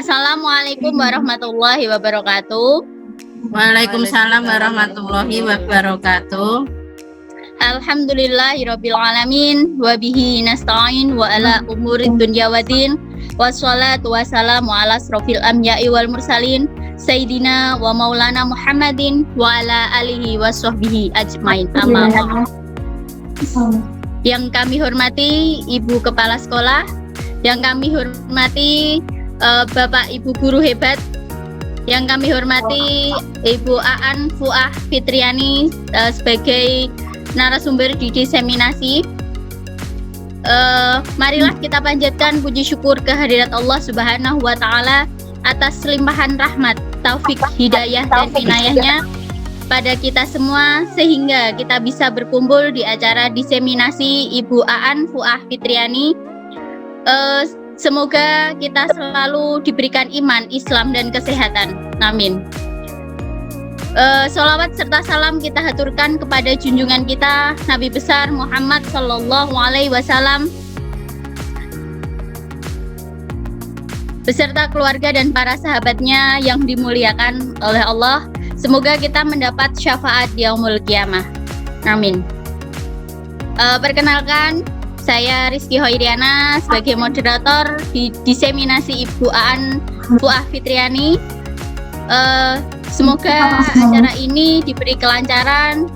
Assalamualaikum warahmatullahi wabarakatuh. Waalaikumsalam warahmatullahi wabarakatuh. Alhamdulillahirabbil alamin wa bihi nasta'in wa ala umurid dunya waddin. Wassalatu wassalamu ala asrofil anbiya'i wal mursalin sayyidina wa maulana Muhammadin wa ala alihi washabbihi ajmain. Amma ba'd. Yang kami hormati Ibu Kepala Sekolah, yang kami hormati Bapak Ibu guru hebat, yang kami hormati Ibu Aan Fuah Fitriani sebagai narasumber di diseminasi. Marilah kita panjatkan puji syukur kehadirat Allah Subhanahu wa Ta'ala atas limpahan rahmat, taufik, hidayah, dan inayahnya pada kita semua, sehingga kita bisa berkumpul di acara diseminasi Ibu Aan Fuah Fitriani. Semoga kita selalu diberikan iman, Islam, dan kesehatan. Amin. Sholawat serta salam kita haturkan kepada junjungan kita Nabi besar Muhammad Sallallahu Alaihi Wasallam beserta keluarga dan para sahabatnya yang dimuliakan oleh Allah. Semoga kita mendapat syafaat di yaumul qiyamah. Amin. Perkenalkan, saya Rizky Hoiriana sebagai moderator di diseminasi Ibu Aan Fuah Fitriani. Semoga acara ini diberi kelancaran,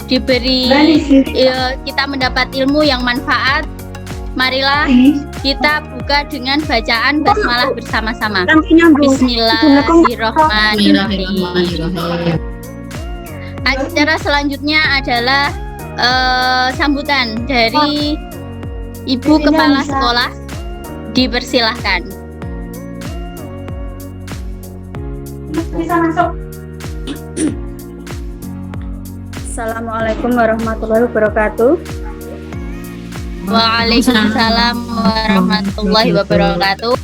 kita mendapat ilmu yang manfaat. Marilah kita buka dengan bacaan basmalah bersama-sama. Bismillahirrahmanirrahim. Acara selanjutnya adalah sambutan dari Ibu Kepala Sekolah. Dipersilahkan. Bisa masuk. Assalamualaikum warahmatullahi wabarakatuh. Waalaikumsalam warahmatullahi wabarakatuh.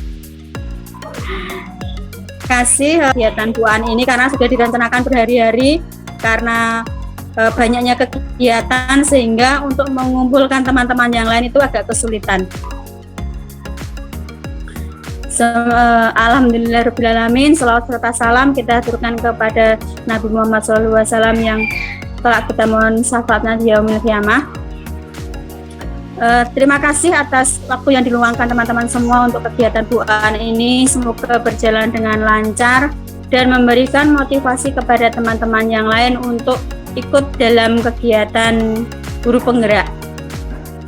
Kasih kegiatan Bu Aan ini karena sudah direncanakan berhari-hari karena banyaknya kegiatan sehingga untuk mengumpulkan teman-teman yang lain itu agak kesulitan. Alhamdulillahirrahmanirrahim. Salawat serta salam kita aturkan kepada Nabi Muhammad SAW yang telah kita mohon syafaatnya di yaumil qiyamah. Terima kasih atas waktu yang diluangkan teman-teman semua untuk kegiatan Bu Aan ini. Semoga berjalan dengan lancar dan memberikan motivasi kepada teman-teman yang lain untuk ikut dalam kegiatan guru penggerak.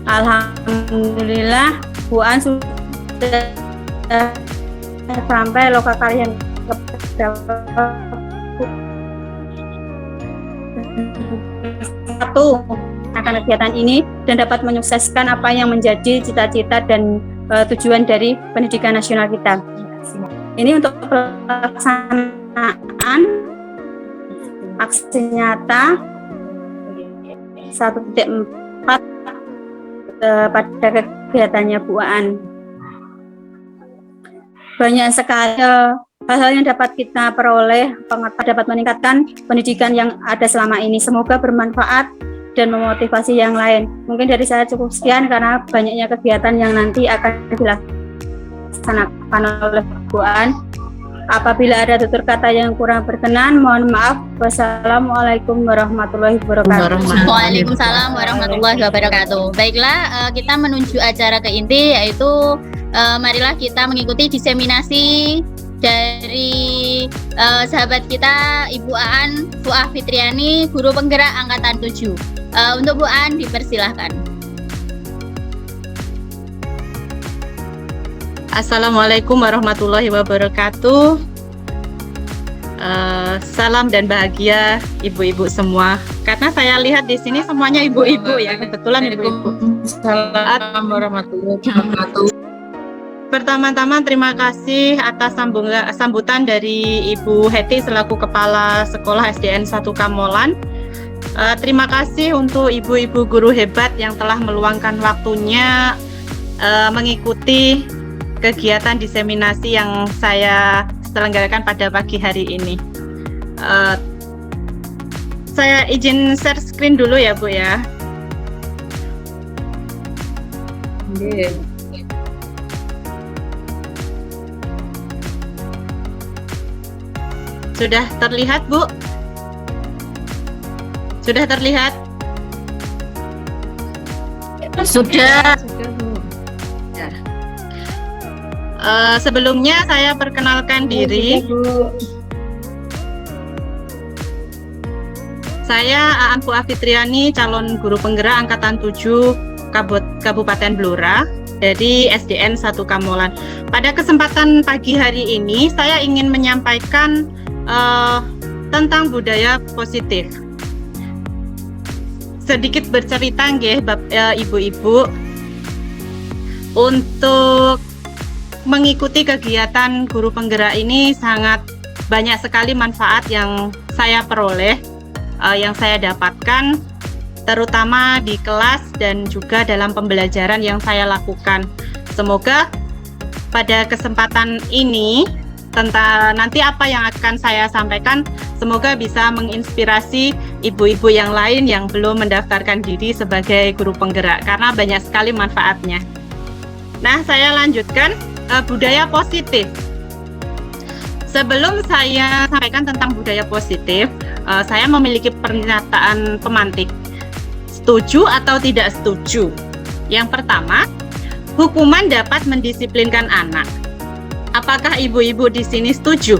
Alhamdulillah Bu Aan sudah sampai lokal kalian satu akan kegiatan ini dan dapat menyukseskan apa yang menjadi cita-cita dan tujuan dari pendidikan nasional kita. Ini untuk pelaksanaan aksi nyata 1.4 pada kegiatannya Bu Aan. Banyak sekali hal-hal yang dapat kita peroleh, dapat meningkatkan pendidikan yang ada selama ini. Semoga bermanfaat dan memotivasi yang lain. Mungkin dari saya cukup sekian karena banyaknya kegiatan yang nanti akan dilaksanakan oleh Bu Aan. Apabila ada tutur kata yang kurang berkenan, mohon maaf. Wassalamualaikum warahmatullahi wabarakatuh. Waalaikumsalam warahmatullahi wabarakatuh. Baiklah, kita menuju acara ke inti, yaitu marilah kita mengikuti diseminasi dari sahabat kita Ibu Aan Fuah Fitriani, guru penggerak angkatan 7. Untuk Bu Aan dipersilahkan. Assalamualaikum warahmatullahi wabarakatuh. Salam dan bahagia ibu-ibu semua. Karena saya lihat di sini semuanya ibu-ibu ya, kebetulan ibu-ibu. Assalamualaikum warahmatullahi wabarakatuh. Pertama-tama terima kasih atas sambutan dari Ibu Heti selaku Kepala Sekolah SDN 1 Kamolan. Terima kasih untuk ibu-ibu guru hebat yang telah meluangkan waktunya mengikuti kegiatan diseminasi yang saya selenggarakan pada pagi hari ini. Saya izin share screen dulu ya Bu ya. Sudah terlihat, Bu? Sudah terlihat? Sudah. Ya. Sebelumnya saya perkenalkan diri. Saya Aan Fuah Fitriani, calon guru penggerak angkatan 7 Kabupaten Blora dari SDN 1 Kamolan. Pada kesempatan pagi hari ini saya ingin menyampaikan tentang budaya positif. Sedikit bercerita nggih ibu-ibu, untuk mengikuti kegiatan guru penggerak ini sangat banyak sekali manfaat yang saya peroleh, yang saya dapatkan, terutama di kelas dan juga dalam pembelajaran yang saya lakukan. Semoga pada kesempatan ini tentang nanti apa yang akan saya sampaikan, semoga bisa menginspirasi ibu-ibu yang lain yang belum mendaftarkan diri sebagai guru penggerak, karena banyak sekali manfaatnya. Nah, saya lanjutkan budaya positif. Sebelum saya sampaikan tentang budaya positif, saya memiliki pernyataan pemantik. Setuju atau tidak setuju? Yang pertama, hukuman dapat mendisiplinkan anak. Apakah ibu-ibu di sini setuju?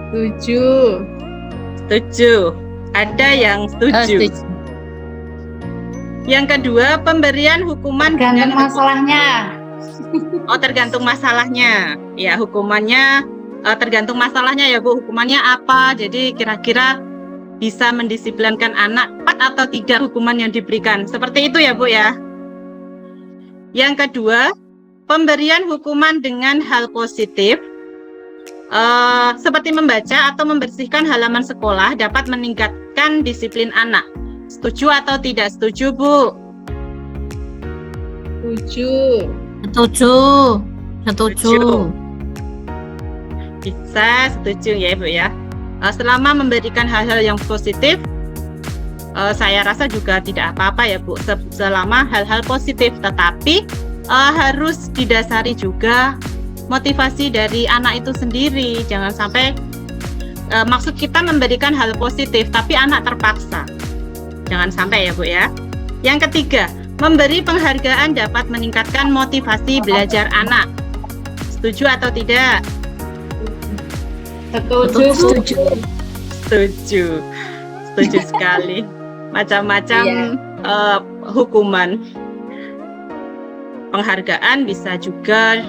Setuju. Setuju. Ada yang setuju. Setuju. Yang kedua, pemberian hukuman Tergantung dengan masalahnya. tergantung masalahnya. Ya, hukumannya tergantung masalahnya ya, Bu. Hukumannya apa? Jadi kira-kira bisa mendisiplinkan anak tepat atau tidak hukuman yang diberikan. Seperti itu ya, Bu ya. Yang kedua, pemberian hukuman dengan hal positif, seperti membaca atau membersihkan halaman sekolah dapat meningkatkan disiplin anak. Setuju atau tidak setuju, Bu? Setuju. Setuju. Setuju. Bisa setuju ya, Bu ya. Selama memberikan hal-hal yang positif, saya rasa juga tidak apa-apa ya, Bu, selama hal-hal positif, tetapi harus didasari juga motivasi dari anak itu sendiri. Jangan sampai maksud kita memberikan hal positif tapi anak terpaksa. Jangan sampai ya, Bu ya. Yang ketiga, memberi penghargaan dapat meningkatkan motivasi belajar anak. Setuju atau tidak? Setuju. Setuju. Setuju. Setuju sekali. Macam-macam hukuman. Penghargaan bisa juga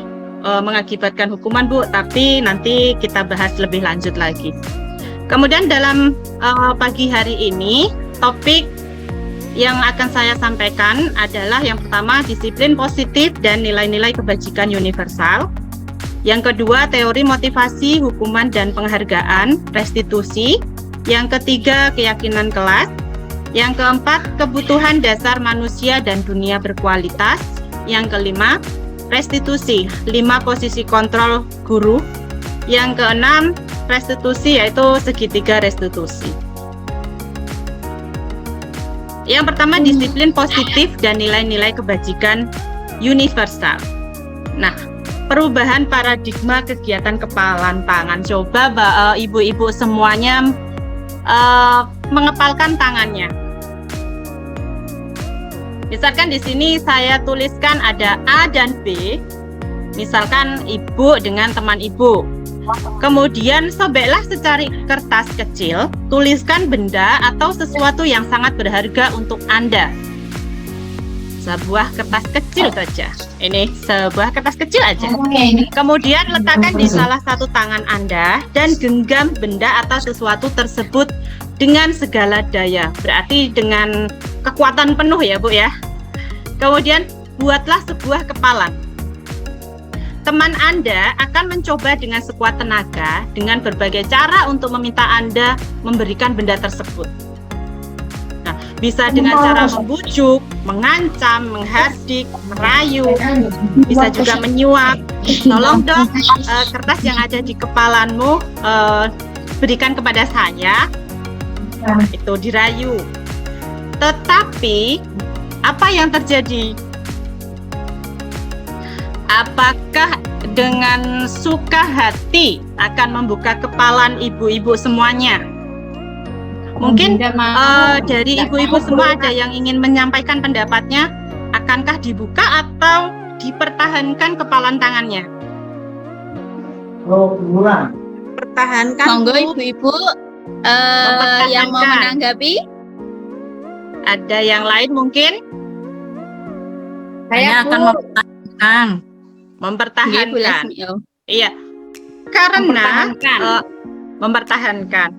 mengakibatkan hukuman, Bu, tapi nanti kita bahas lebih lanjut lagi. Kemudian dalam pagi hari ini, topik yang akan saya sampaikan adalah yang pertama, disiplin positif dan nilai-nilai kebajikan universal. Yang kedua, teori motivasi, hukuman dan penghargaan, restitusi. Yang ketiga, keyakinan kelas. Yang keempat, kebutuhan dasar manusia dan dunia berkualitas. Yang kelima, restitusi, 5 posisi kontrol guru. Yang keenam, restitusi, yaitu segitiga restitusi. Yang pertama, disiplin positif dan nilai-nilai kebajikan universal. Nah, perubahan paradigma kegiatan kepalan tangan. Coba ibu-ibu semuanya mengepalkan tangannya. Misalkan di sini saya tuliskan ada A dan B. Misalkan ibu dengan teman ibu. Kemudian sobeklah secari kertas kecil, tuliskan benda atau sesuatu yang sangat berharga untuk Anda. Sebuah kertas kecil saja. Ini sebuah kertas kecil aja. Kemudian letakkan di salah satu tangan Anda dan genggam benda atau sesuatu tersebut dengan segala daya. Berarti dengan kekuatan penuh ya, Bu ya. Kemudian buatlah sebuah kepalan. Teman Anda akan mencoba dengan sekuat tenaga dengan berbagai cara untuk meminta Anda memberikan benda tersebut. Nah, bisa dengan cara membujuk, mengancam, menghardik, merayu, bisa juga menyuap. Tolong dong, kertas yang ada di kepalanmu berikan kepada saya. Itu dirayu. Tetapi apa yang terjadi? apakah dengan suka hati akan membuka kepalan ibu-ibu semuanya? Mungkin dari ibu-ibu semua ada yang ingin menyampaikan pendapatnya, akankah dibuka atau dipertahankan kepalan tangannya? Pertahankan. Monggo ibu-ibu yang mau menanggapi. Ada yang lain mungkin? Saya akan Mempertahankan. Iya. Karena mempertahankan.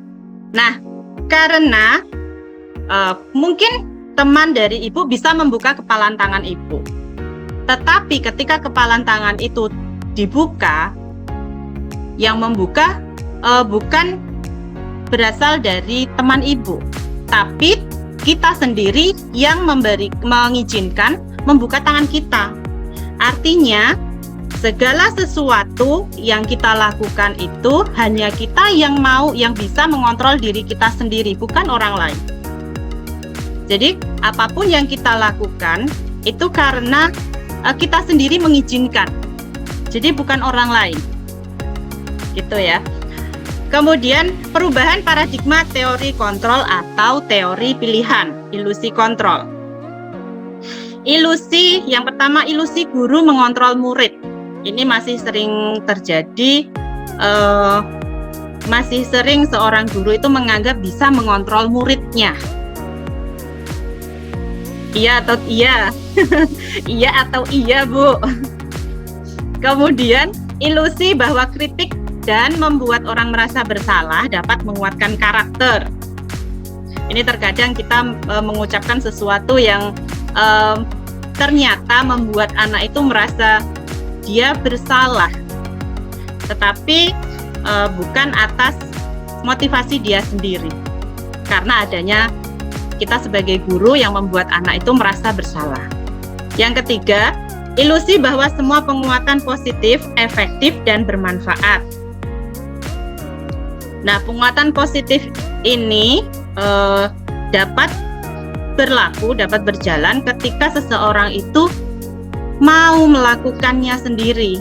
Nah, karena mungkin teman dari ibu bisa membuka kepalan tangan ibu. Tetapi ketika kepalan tangan itu dibuka, yang membuka bukan berasal dari teman ibu, tapi kita sendiri yang mengizinkan membuka tangan kita. Artinya, segala sesuatu yang kita lakukan itu hanya kita yang bisa mengontrol diri kita sendiri, bukan orang lain. Jadi, apapun yang kita lakukan itu karena kita sendiri mengizinkan. Jadi, bukan orang lain. Gitu ya. Kemudian perubahan paradigma teori kontrol atau teori pilihan, ilusi kontrol. Ilusi, yang pertama ilusi guru mengontrol murid. Ini masih sering terjadi, masih sering seorang guru itu menganggap bisa mengontrol muridnya. Iya atau iya? Iya atau iya, Bu? Kemudian ilusi bahwa kritik dan membuat orang merasa bersalah dapat menguatkan karakter. Ini terkadang kita mengucapkan sesuatu yang ternyata membuat anak itu merasa dia bersalah, tetapi bukan atas motivasi dia sendiri, karena adanya kita sebagai guru yang membuat anak itu merasa bersalah. Yang ketiga, ilusi bahwa semua penguatan positif, efektif, dan bermanfaat. Nah, penguatan positif ini dapat berjalan ketika seseorang itu mau melakukannya sendiri,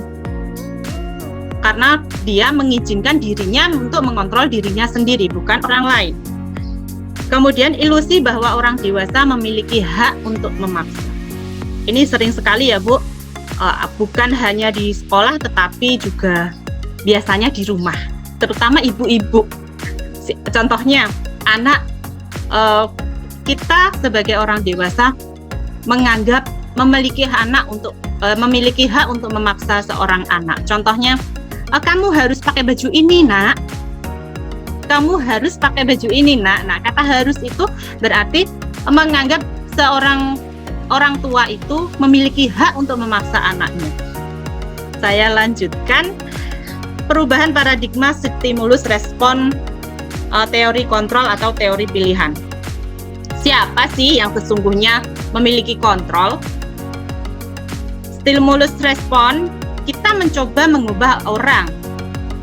karena dia mengizinkan dirinya untuk mengontrol dirinya sendiri, bukan orang lain. Kemudian ilusi bahwa orang dewasa memiliki hak untuk memaksa. Ini sering sekali ya, Bu, bukan hanya di sekolah tetapi juga biasanya di rumah, terutama ibu-ibu. Contohnya, anak kita sebagai orang dewasa menganggap memiliki hak untuk memaksa seorang anak. Contohnya, kamu harus pakai baju ini, Nak. Kamu harus pakai baju ini, Nak. Nah, kata harus itu berarti menganggap seorang orang tua itu memiliki hak untuk memaksa anaknya. Saya lanjutkan, perubahan paradigma stimulus respon teori kontrol atau teori pilihan. Siapa sih yang sesungguhnya memiliki kontrol? Stimulus respon, kita mencoba mengubah orang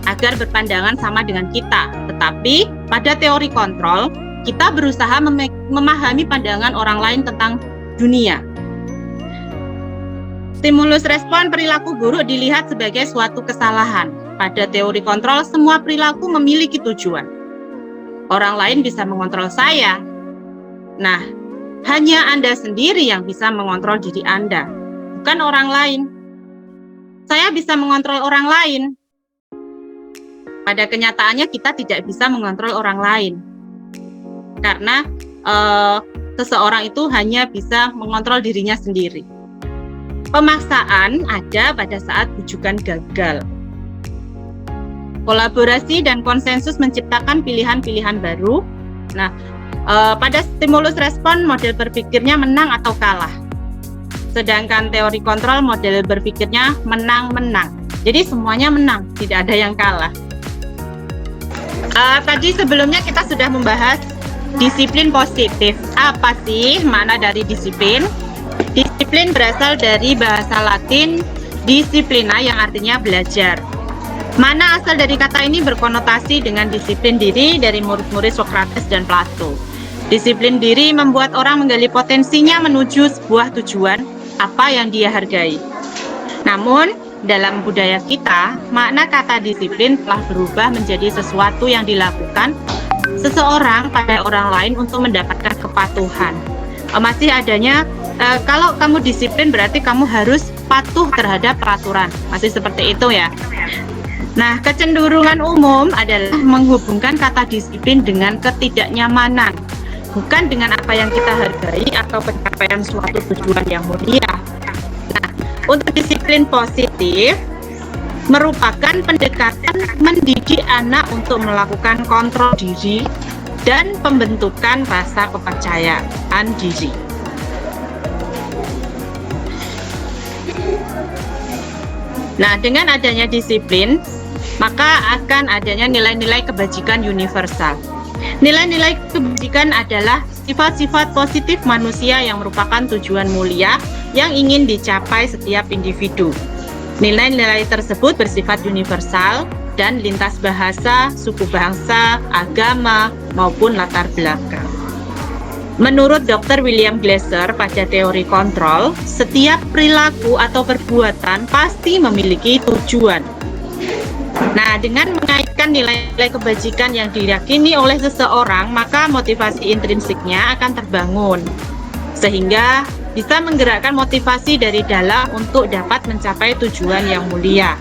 agar berpandangan sama dengan kita. Tetapi pada teori kontrol, kita berusaha memahami pandangan orang lain tentang dunia. Stimulus respon perilaku buruk dilihat sebagai suatu kesalahan. Pada teori kontrol, semua perilaku memiliki tujuan. Orang lain bisa mengontrol saya. Nah, hanya Anda sendiri yang bisa mengontrol diri Anda, bukan orang lain. Saya bisa mengontrol orang lain. Pada kenyataannya kita tidak bisa mengontrol orang lain. Karena seseorang itu hanya bisa mengontrol dirinya sendiri. Pemaksaan ada pada saat bujukan gagal. Kolaborasi dan konsensus menciptakan pilihan-pilihan baru. Nah, pada stimulus respon model berpikirnya menang atau kalah. Sedangkan teori kontrol model berpikirnya menang-menang. Jadi semuanya menang, tidak ada yang kalah. Tadi sebelumnya kita sudah membahas disiplin positif. Apa sih makna dari disiplin? Disiplin berasal dari bahasa Latin disciplina yang artinya belajar. Mana asal dari kata ini berkonotasi dengan disiplin diri dari murid-murid Socrates dan Plato. Disiplin diri membuat orang menggali potensinya menuju sebuah tujuan apa yang dia hargai. Namun, dalam budaya kita, makna kata disiplin telah berubah menjadi sesuatu yang dilakukan seseorang pada orang lain untuk mendapatkan kepatuhan. Masih adanya, kalau kamu disiplin berarti kamu harus patuh terhadap peraturan. Masih seperti itu ya. Nah, kecenderungan umum adalah menghubungkan kata disiplin dengan ketidaknyamanan, bukan dengan apa yang kita hargai atau pencapaian suatu tujuan yang mulia. Nah, untuk disiplin positif merupakan pendekatan mendidik anak untuk melakukan kontrol diri dan pembentukan rasa kepercayaan diri. Nah, dengan adanya disiplin, maka akan adanya nilai-nilai kebajikan universal. Nilai-nilai kebajikan adalah sifat-sifat positif manusia yang merupakan tujuan mulia yang ingin dicapai setiap individu. Nilai-nilai tersebut bersifat universal dan lintas bahasa, suku bangsa, agama, maupun latar belakang. Menurut Dr. William Glasser pada teori kontrol, setiap perilaku atau perbuatan pasti memiliki tujuan. Nah, dengan mengaitkan nilai-nilai kebajikan yang diyakini oleh seseorang, maka motivasi intrinsiknya akan terbangun, sehingga bisa menggerakkan motivasi dari dalam untuk dapat mencapai tujuan yang mulia.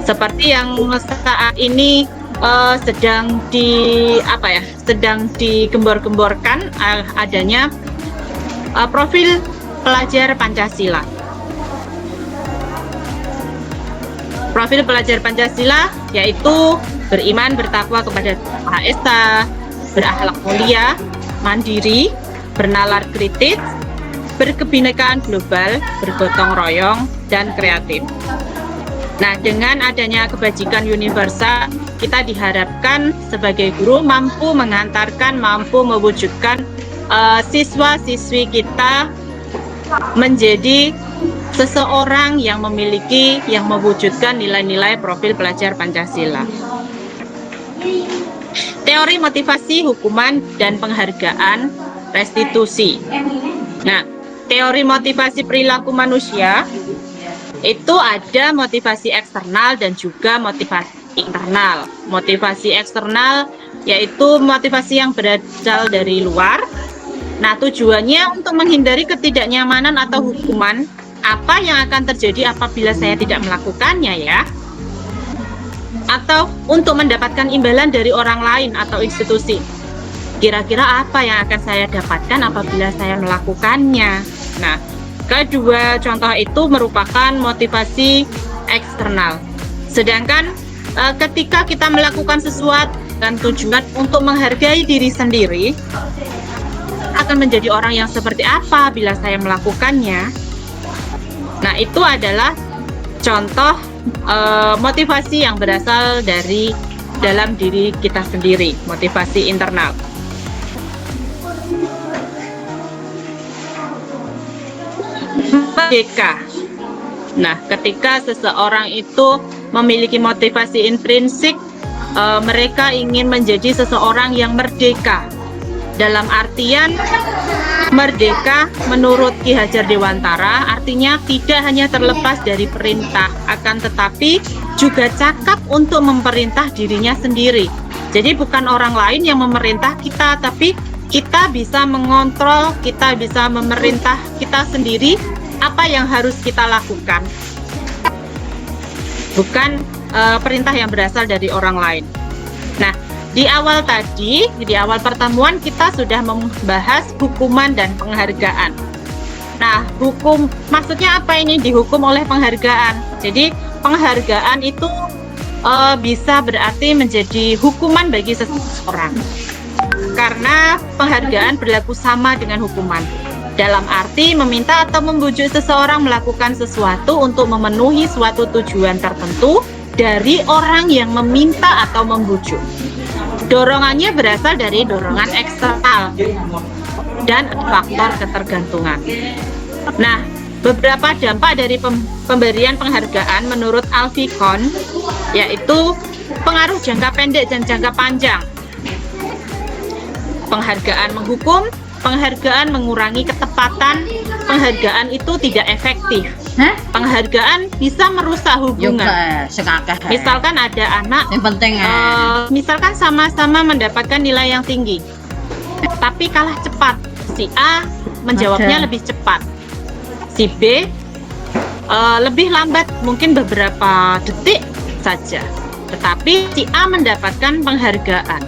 Seperti yang saat ini sedang digembor-gemborkan adanya profil pelajar Pancasila. Profil pelajar Pancasila yaitu beriman bertakwa kepada Tuhan Maha Esa, berakhlak mulia, mandiri, bernalar kritis, berkebinekaan global, bergotong royong, dan kreatif. Nah, dengan adanya kebajikan universal, kita diharapkan sebagai guru mampu mengantarkan, mampu mewujudkan siswa-siswi kita menjadi seseorang yang memiliki, yang mewujudkan nilai-nilai profil pelajar Pancasila. Teori motivasi, hukuman, dan penghargaan restitusi. Nah, teori motivasi perilaku manusia itu ada motivasi eksternal dan juga motivasi internal. Motivasi eksternal yaitu motivasi yang berasal dari luar. Nah, tujuannya untuk menghindari ketidaknyamanan atau hukuman. Apa yang akan terjadi apabila saya tidak melakukannya ya? Atau untuk mendapatkan imbalan dari orang lain atau institusi. Kira-kira apa yang akan saya dapatkan apabila saya melakukannya? Nah, kedua contoh itu merupakan motivasi eksternal. Sedangkan ketika kita melakukan sesuatu dan tujuan untuk menghargai diri sendiri, akan menjadi orang yang seperti apa bila saya melakukannya? Nah, itu adalah contoh motivasi yang berasal dari dalam diri kita sendiri, motivasi internal. Merdeka. Nah, ketika seseorang itu memiliki motivasi intrinsik, mereka ingin menjadi seseorang yang merdeka. Dalam artian merdeka menurut Ki Hajar Dewantara artinya tidak hanya terlepas dari perintah, akan tetapi juga cakap untuk memerintah dirinya sendiri. Jadi bukan orang lain yang memerintah kita, tapi kita bisa mengontrol, kita bisa memerintah kita sendiri apa yang harus kita lakukan. Bukan perintah yang berasal dari orang lain. Nah, di awal tadi, di awal pertemuan kita sudah membahas hukuman dan penghargaan. Nah, hukum maksudnya apa ini dihukum oleh penghargaan? Jadi penghargaan itu bisa berarti menjadi hukuman bagi seseorang. Karena penghargaan berlaku sama dengan hukuman. Dalam arti meminta atau membujuk seseorang melakukan sesuatu untuk memenuhi suatu tujuan tertentu dari orang yang meminta atau membujuk. Dorongannya berasal dari dorongan eksternal dan faktor ketergantungan. Nah, beberapa dampak dari pemberian penghargaan menurut Alfie Kohn yaitu pengaruh jangka pendek dan jangka panjang. Penghargaan menghukum, penghargaan mengurangi ketepatan, penghargaan itu tidak efektif. Hah? Penghargaan bisa merusak hubungan. Misalkan ada anak, yang penting misalkan sama-sama mendapatkan nilai yang tinggi, tapi kalah cepat. Si A menjawabnya lebih cepat, si B lebih lambat, mungkin beberapa detik saja. Tetapi si A mendapatkan penghargaan.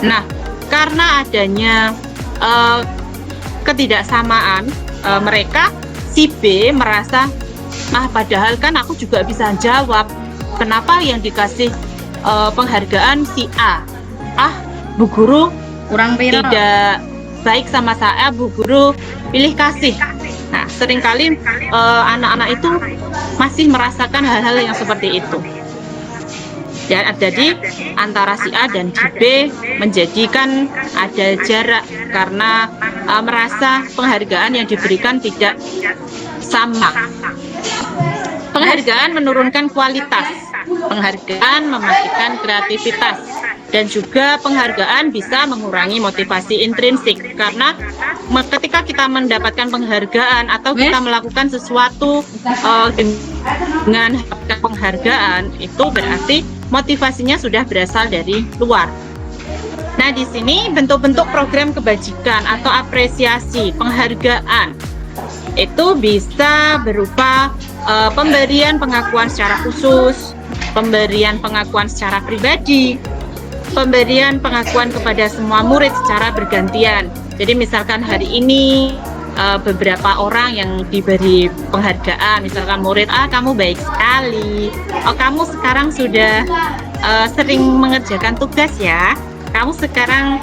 Nah, karena adanya ketidaksamaan mereka, si B merasa, padahal kan aku juga bisa jawab. Kenapa yang dikasih penghargaan si A? Bu guru kurang tidak baik sama saya, Bu guru pilih kasih. Nah, seringkali anak-anak itu masih merasakan hal-hal yang seperti itu. Dan jadi antara si A dan si B menjadikan ada jarak karena merasa penghargaan yang diberikan tidak sama. Penghargaan menurunkan kualitas, penghargaan mematikan kreativitas, dan juga penghargaan bisa mengurangi motivasi intrinsik. Karena ketika kita mendapatkan penghargaan atau kita melakukan sesuatu dengan penghargaan, itu berarti motivasinya sudah berasal dari luar. Nah, di sini bentuk-bentuk program kebajikan atau apresiasi, penghargaan itu bisa berupa pemberian pengakuan secara khusus, pemberian pengakuan secara pribadi, pemberian pengakuan kepada semua murid secara bergantian. Jadi misalkan hari ini beberapa orang yang diberi penghargaan, misalkan murid, kamu baik sekali, kamu sekarang sudah sering mengerjakan tugas ya, kamu sekarang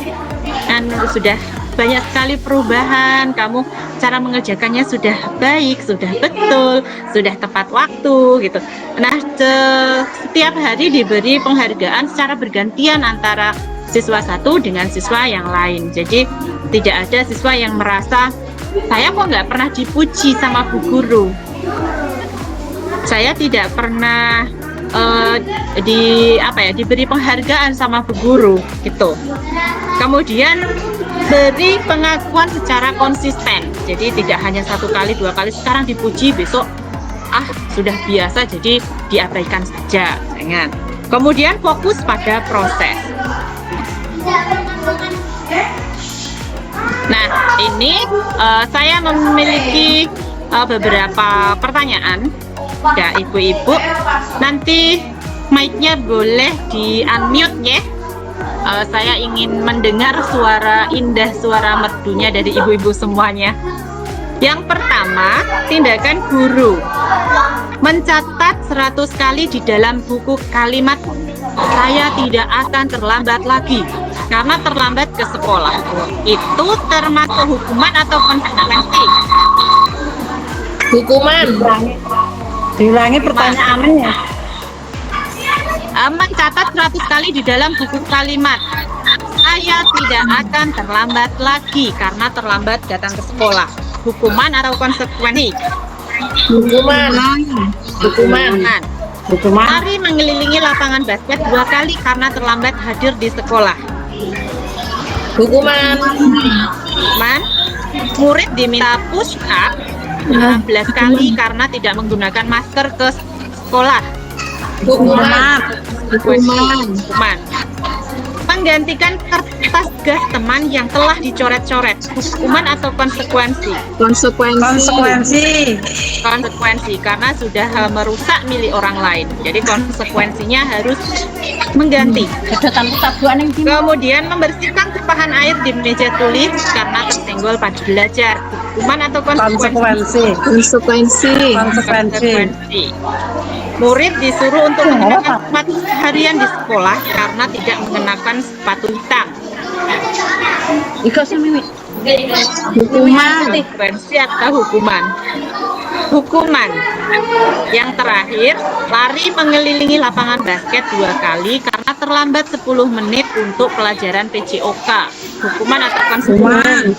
sudah banyak sekali perubahan, kamu cara mengerjakannya sudah baik, sudah betul, sudah tepat waktu gitu. Nah, setiap hari diberi penghargaan secara bergantian antara siswa satu dengan siswa yang lain. Jadi tidak ada siswa yang merasa, saya kok nggak pernah dipuji sama Bu Guru, saya tidak pernah diberi penghargaan sama Bu Guru gitu. Kemudian beri pengakuan secara konsisten. Jadi tidak hanya 1 kali, 2 kali, sekarang dipuji, besok sudah biasa, jadi diabaikan saja. Jangan. Kemudian fokus pada proses. Nah, ini saya memiliki beberapa pertanyaan ya ibu-ibu. Nanti mic-nya boleh di-unmute ya. Saya ingin mendengar suara indah, suara merdunya dari ibu-ibu semuanya. Yang pertama, tindakan guru. Mencatat 100 kali di dalam buku kalimat, saya tidak akan terlambat lagi karena terlambat ke sekolah. Itu termasuk hukuman atau konsekuensi? Hukuman. Diulangi pertanyaannya. Mencatat 100 kali di dalam buku kalimat, saya tidak akan terlambat lagi karena terlambat datang ke sekolah. Hukuman atau konsekuensi? Hukuman. Lari mengelilingi lapangan basket 2 kali karena terlambat hadir di sekolah. Hukuman. Murid diminta push up 15 kali karena tidak menggunakan masker ke sekolah. Hukuman. Menggantikan kertas gas teman yang telah dicoret-coret. Hukuman atau konsekuensi? Konsekuensi karena sudah merusak milik orang lain. Jadi konsekuensinya harus mengganti. Kemudian membersihkan tumpahan air di meja tulis karena tersenggol pada belajar. Hukuman atau konsekuensi? Konsekuensi. Murid disuruh untuk mengenakan sepatu harian di sekolah karena tidak mengenakan sepatu hitam. Hukuman. Konsekuensi atau hukuman? Hukuman. Yang terakhir, lari mengelilingi lapangan basket 2 kali karena terlambat 10 menit untuk pelajaran PJOK. Hukuman atau konsekuensi?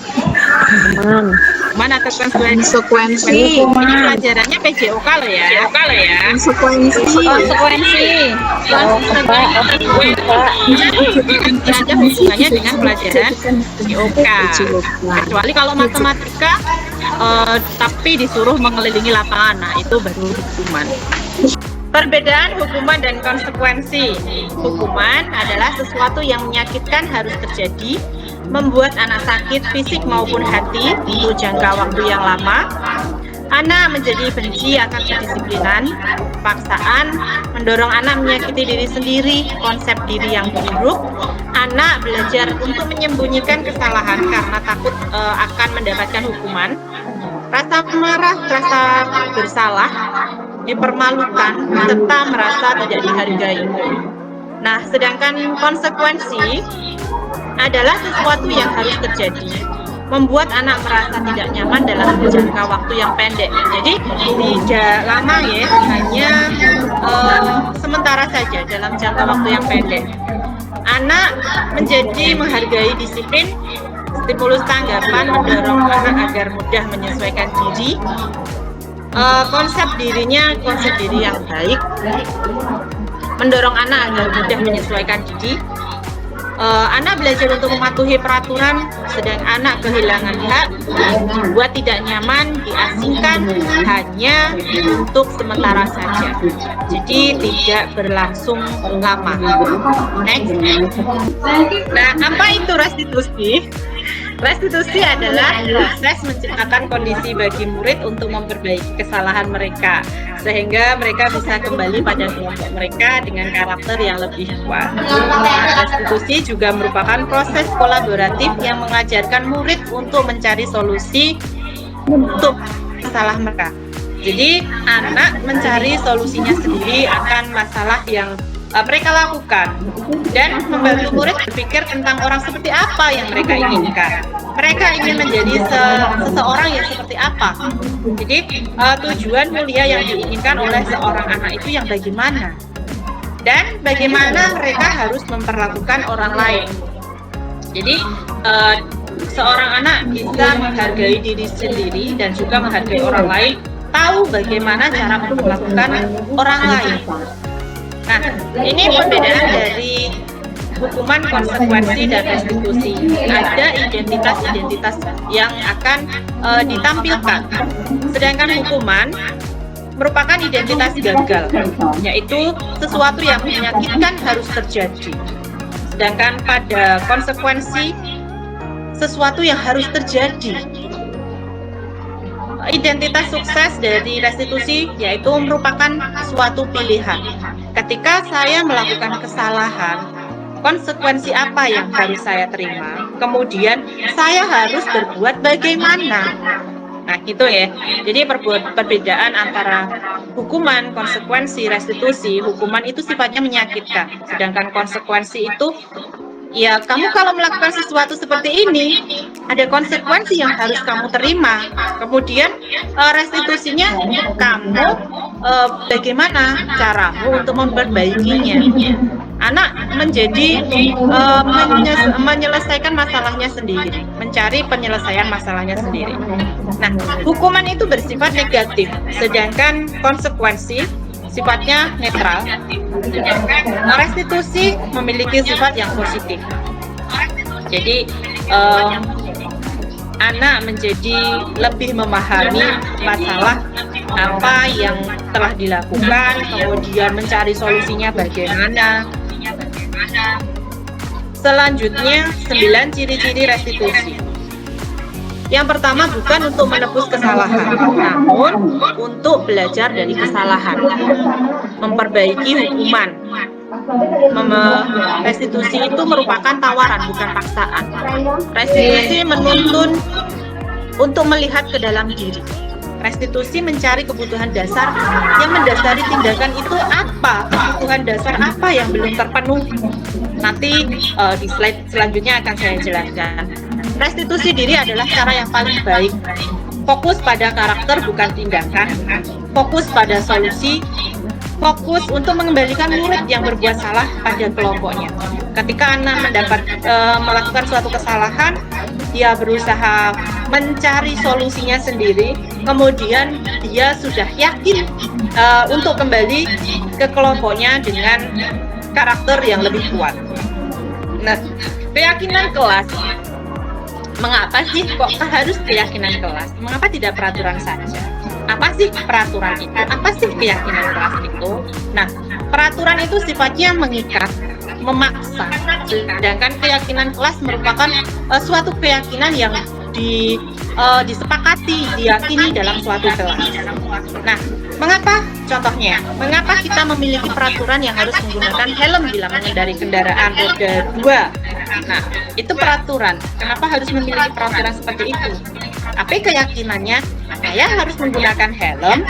Hukuman atau konsekuensi? Ini pelajarannya PJOK loh ya. Konsekuensi. Ada hubungannya dengan pelajaran PJOK. Kecuali kalau matematika tapi disuruh mengelilingi lapangan. Nah, itu baru hukuman. Perbedaan hukuman dan konsekuensi. Hukuman adalah sesuatu yang menyakitkan harus terjadi, membuat anak sakit fisik maupun hati untuk jangka waktu yang lama. Anak menjadi benci akan kedisiplinan, paksaan, mendorong anak menyakiti diri sendiri, konsep diri yang buruk. Anak belajar untuk menyembunyikan kesalahan karena takut akan mendapatkan hukuman. Rasa marah, rasa bersalah, dipermalukan, serta merasa tidak dihargai. Nah, sedangkan konsekuensi adalah sesuatu yang harus terjadi, membuat anak merasa tidak nyaman dalam jangka waktu yang pendek. Jadi tidak lama ya, hanya sementara saja dalam jangka waktu yang pendek. Anak menjadi menghargai disiplin, stimulus tanggapan mendorong anak agar mudah menyesuaikan diri. Konsep diri yang baik, mendorong anak agar mudah menyesuaikan diri. Anak belajar untuk mematuhi peraturan, sedang anak kehilangan hak, dibuat tidak nyaman, diasingkan hanya untuk sementara saja. Jadi tidak berlangsung lama. Next. Nah, apa itu restitusi? Restitusi adalah proses menciptakan kondisi bagi murid untuk memperbaiki kesalahan mereka, sehingga mereka bisa kembali pada kelompok mereka dengan karakter yang lebih kuat. Restitusi juga merupakan proses kolaboratif yang mengajarkan murid untuk mencari solusi untuk kesalahan mereka. Jadi anak mencari solusinya sendiri akan masalah yang mereka lakukan dan membantu murid berpikir tentang orang seperti apa yang mereka inginkan. Mereka ingin menjadi seseorang yang seperti apa. Jadi tujuan mulia yang diinginkan oleh seorang anak itu yang bagaimana, dan bagaimana mereka harus memperlakukan orang lain. Jadi seorang anak bisa menghargai diri sendiri dan juga menghargai orang lain, tahu bagaimana cara memperlakukan orang lain. Nah, ini perbedaan dari hukuman, konsekuensi, dan restitusi. Ada identitas-identitas yang akan ditampilkan. Sedangkan hukuman merupakan identitas gagal, yaitu sesuatu yang menyakitkan harus terjadi. Sedangkan pada konsekuensi, sesuatu yang harus terjadi. Identitas sukses dari restitusi yaitu merupakan suatu pilihan. Ketika saya melakukan kesalahan, konsekuensi apa yang harus saya terima? Kemudian saya harus berbuat bagaimana? Nah, gitu ya. Jadi perbedaan antara hukuman, konsekuensi, restitusi. Hukuman itu sifatnya menyakitkan, sedangkan konsekuensi itu ya, kamu kalau melakukan sesuatu seperti ini, ada konsekuensi yang harus kamu terima. Kemudian restitusinya, kamu bagaimana caramu untuk memperbaikinya. Anak menjadi menyelesaikan masalahnya sendiri, mencari penyelesaian masalahnya sendiri. Nah, hukuman itu bersifat negatif, sedangkan konsekuensi sifatnya netral. Restitusi memiliki sifat yang positif. Jadi anak menjadi lebih memahami masalah apa yang telah dilakukan, kemudian mencari solusinya bagaimana. Selanjutnya, 9 ciri-ciri restitusi. Yang pertama, bukan untuk menebus kesalahan, namun untuk belajar dari kesalahan, memperbaiki hukuman. Restitusi itu merupakan tawaran, bukan paksaan. Restitusi menuntun untuk melihat ke dalam diri. Restitusi mencari kebutuhan dasar yang mendasari tindakan itu apa, kebutuhan dasar apa yang belum terpenuhi. Nanti di slide selanjutnya akan saya jelaskan. Restitusi diri adalah cara yang paling baik. Fokus pada karakter bukan tindakan. Fokus pada solusi. Fokus untuk mengembalikan murid yang berbuat salah pada kelompoknya. Ketika anak melakukan suatu kesalahan, dia berusaha mencari solusinya sendiri. Kemudian dia sudah yakin untuk kembali ke kelompoknya dengan karakter yang lebih kuat. Nah, keyakinan kelas. mengapa sih kok harus keyakinan kelas? Mengapa tidak peraturan saja? Apa sih peraturan itu? Apa sih keyakinan kelas itu? Nah, peraturan itu sifatnya mengikat, memaksa. Sedangkan keyakinan kelas merupakan suatu keyakinan yang disepakati, diyakini dalam suatu kelas. Nah, mengapa? Contohnya, mengapa kita memiliki peraturan yang harus menggunakan helm bila mengendarai kendaraan roda 2? Nah, itu peraturan. Kenapa harus memiliki peraturan seperti itu? Tapi keyakinannya, saya harus menggunakan helm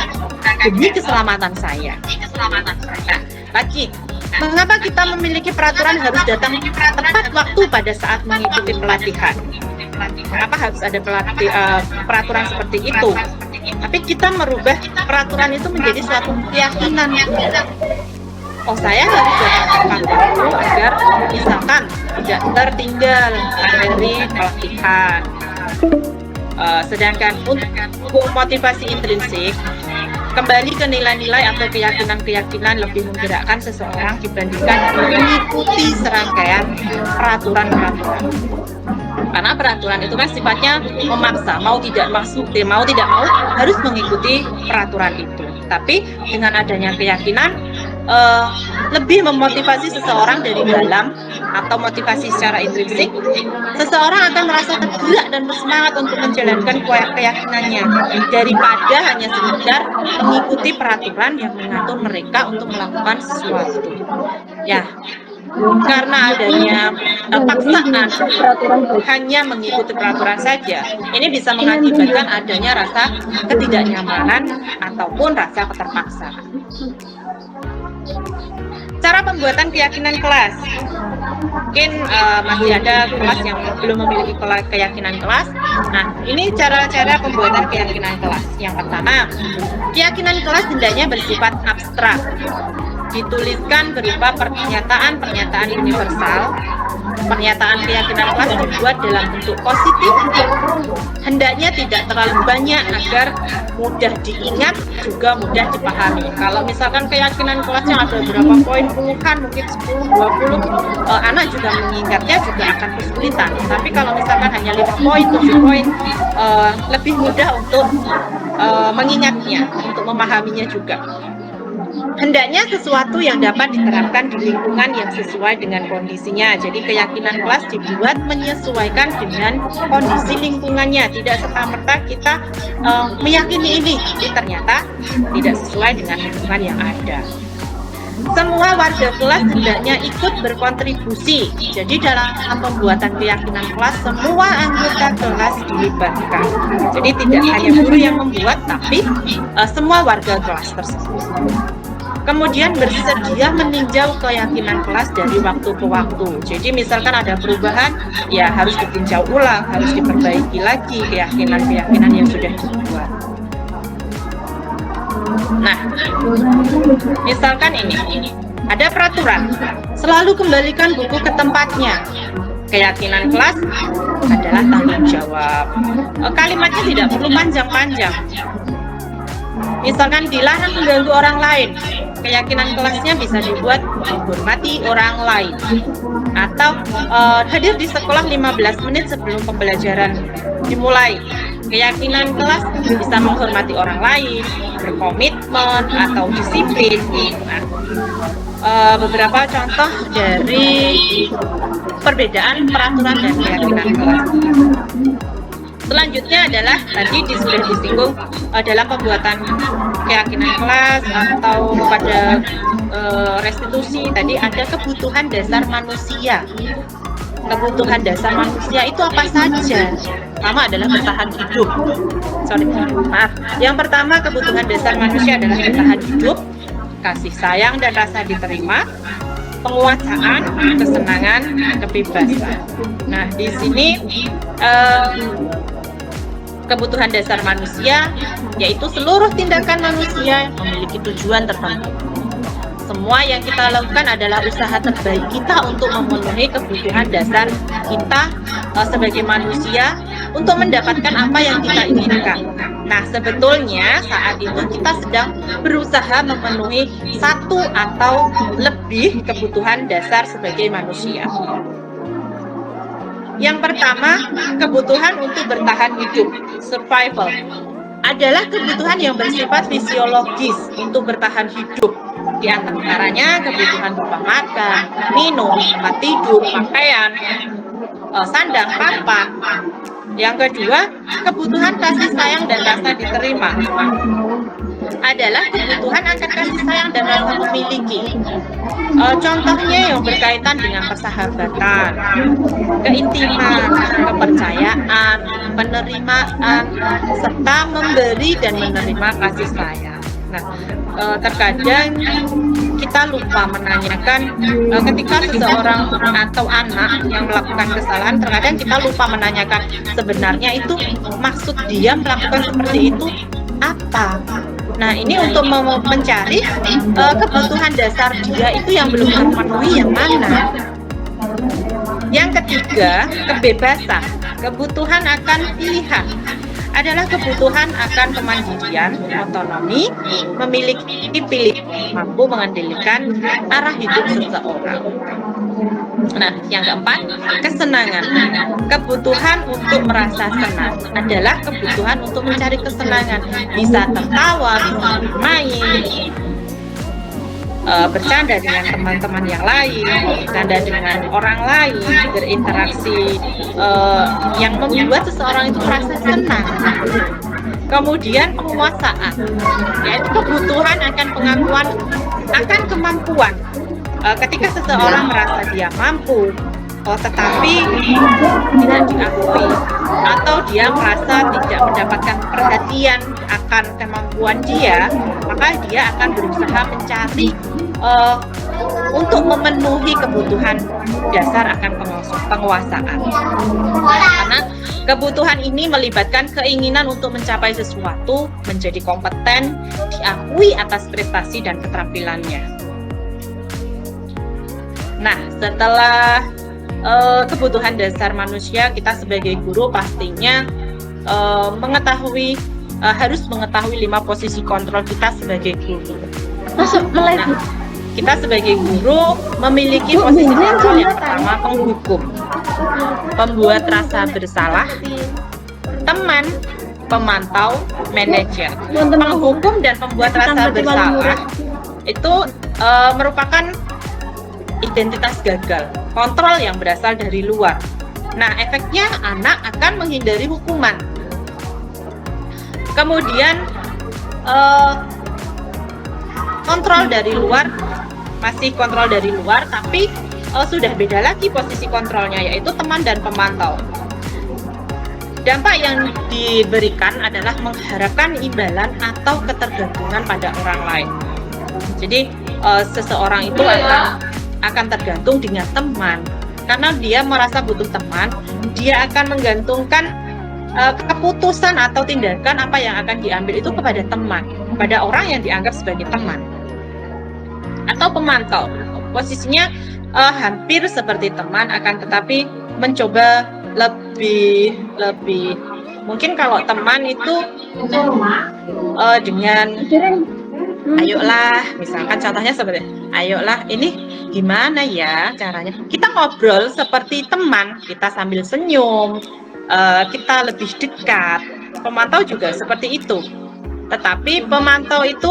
demi keselamatan saya. Nah, lagi, mengapa kita memiliki peraturan harus datang tepat waktu pada saat mengikuti pelatihan? Kenapa harus ada peraturan seperti itu? Tapi kita merubah peraturan itu menjadi suatu keyakinan. Oh, saya harus datang tepat waktu agar misalkan tidak tertinggal dari pelatihan. Sedangkan untuk motivasi intrinsik, kembali ke nilai-nilai atau keyakinan-keyakinan lebih menggerakkan seseorang dibandingkan mengikuti serangkaian peraturan-peraturan. Karena peraturan itu kan sifatnya memaksa, mau tidak mau harus mengikuti peraturan itu. Tapi dengan adanya keyakinan lebih memotivasi seseorang dari dalam atau motivasi secara intrinsik, seseorang akan merasa tergerak dan bersemangat untuk menjalankan keyakinannya daripada hanya sekedar mengikuti peraturan yang mengatur mereka untuk melakukan sesuatu. Ya, karena adanya paksaan hanya mengikuti peraturan saja, ini bisa mengakibatkan adanya rasa ketidaknyamanan ataupun rasa keterpaksaan. Cara pembuatan keyakinan kelas. Mungkin masih ada kelas yang belum memiliki keyakinan kelas. Nah, ini cara-cara pembuatan keyakinan kelas. Yang pertama, keyakinan kelas hendaknya bersifat abstrak. Dituliskan berupa pernyataan-pernyataan universal. Pernyataan keyakinan kelas dibuat dalam bentuk positif, hendaknya tidak terlalu banyak agar mudah diingat juga mudah dipahami. Kalau misalkan keyakinan kelasnya ada berapa poin, puluhan, mungkin 10, 20, anak juga mengingatnya juga akan kesulitan. Tapi kalau misalkan hanya 5 poin, 7 poin, lebih mudah untuk mengingatnya, untuk memahaminya juga. Hendaknya sesuatu yang dapat diterapkan di lingkungan yang sesuai dengan kondisinya. Jadi keyakinan kelas dibuat menyesuaikan dengan kondisi lingkungannya. Tidak serta-merta kita meyakini ini, tapi ternyata tidak sesuai dengan lingkungan yang ada. Semua warga kelas hendaknya ikut berkontribusi. Jadi dalam pembuatan keyakinan kelas, semua anggota kelas dilibatkan. Jadi tidak hanya guru yang membuat, tapi semua warga kelas tersebut. Kemudian bersedia meninjau keyakinan kelas dari waktu ke waktu. Jadi misalkan ada perubahan, ya harus ditinjau ulang, harus diperbaiki lagi keyakinan-keyakinan yang sudah dibuat. Nah, misalkan ini, ada peraturan, selalu kembalikan buku ke tempatnya. Keyakinan kelas adalah tanggung jawab. Kalimatnya tidak perlu panjang-panjang. Misalkan dilarang mengganggu orang lain, keyakinan kelasnya bisa dibuat menghormati orang lain. Atau hadir di sekolah 15 menit sebelum pembelajaran dimulai. Keyakinan kelas bisa menghormati orang lain, berkomitmen atau disiplin. Nah, beberapa contoh dari perbedaan peraturan dan keyakinan kelas. Selanjutnya adalah tadi sudah disinggung dalam pembuatan keyakinan kelas atau pada restitusi tadi ada kebutuhan dasar manusia. Kebutuhan dasar manusia itu apa saja? Pertama adalah bertahan hidup. Yang pertama kebutuhan dasar manusia adalah bertahan hidup, kasih sayang dan rasa diterima, penguasaan, kesenangan, kebebasan. Nah, di sini kebutuhan dasar manusia yaitu seluruh tindakan manusia memiliki tujuan tertentu. Semua yang kita lakukan adalah usaha terbaik kita untuk memenuhi kebutuhan dasar kita sebagai manusia untuk mendapatkan apa yang kita inginkan. Nah, sebetulnya saat itu kita sedang berusaha memenuhi satu atau lebih kebutuhan dasar sebagai manusia. Yang pertama, kebutuhan untuk bertahan hidup, survival, adalah kebutuhan yang bersifat fisiologis untuk bertahan hidup. Di antaranya kebutuhan berupa makan, minum, tempat tidur, pakaian, sandang, papan. Yang kedua, kebutuhan kasih sayang dan rasa diterima adalah kebutuhan akan kasih sayang dan rasa memiliki. Contohnya yang berkaitan dengan persahabatan, keintiman, kepercayaan, penerimaan, serta memberi dan menerima kasih sayang. Nah, terkadang kita lupa menanyakan ketika seseorang atau anak yang melakukan kesalahan, terkadang kita lupa menanyakan sebenarnya itu maksud dia melakukan seperti itu apa. Nah, ini untuk mencari kebutuhan dasar dia itu yang belum terpenuhi yang mana. Yang ketiga, kebebasan, kebutuhan akan pilihan, adalah kebutuhan akan kemandirian, otonomi, memiliki pilihan, mampu mengendalikan arah hidup seseorang. Nah, yang keempat, kesenangan, kebutuhan untuk merasa senang, adalah kebutuhan untuk mencari kesenangan, bisa tertawa, bisa bermain, bercanda dengan teman-teman yang lain, bercanda dengan orang lain, berinteraksi yang membuat seseorang itu merasa senang. Kemudian penguasaan, yaitu kebutuhan akan pengakuan akan kemampuan. Ketika seseorang merasa dia mampu, tetapi tidak diakui, atau dia merasa tidak mendapatkan perhatian akan kemampuan dia, maka dia akan berusaha mencari untuk memenuhi kebutuhan dasar akan penguasaan. Karena kebutuhan ini melibatkan keinginan untuk mencapai sesuatu, menjadi kompeten, diakui atas prestasi dan keterampilannya. Nah, setelah kebutuhan dasar manusia, kita sebagai guru pastinya harus mengetahui 5 posisi kontrol kita sebagai guru. Nah, kita sebagai guru memiliki posisi kontrol yang pertama, penghukum, pembuat rasa bersalah, teman, pemantau, manajer. Penghukum dan pembuat rasa bersalah itu merupakan identitas gagal, kontrol yang berasal dari luar. Nah, efeknya anak akan menghindari hukuman. Kemudian kontrol dari luar, masih kontrol dari luar, tapi sudah beda lagi posisi kontrolnya, yaitu teman dan pemantau. Dampak yang diberikan adalah mengharapkan imbalan atau ketergantungan pada orang lain. Jadi seseorang itu akan tergantung dengan teman, karena dia merasa butuh teman, dia akan menggantungkan keputusan atau tindakan apa yang akan diambil itu kepada teman, pada orang yang dianggap sebagai teman. Atau pemantau, posisinya hampir seperti teman, akan tetapi mencoba lebih mungkin kalau teman itu dengan ayolah, misalkan contohnya seperti ayolah, ini gimana ya caranya, kita ngobrol seperti teman, kita sambil senyum, kita lebih dekat. Pemantau juga seperti itu, tetapi pemantau itu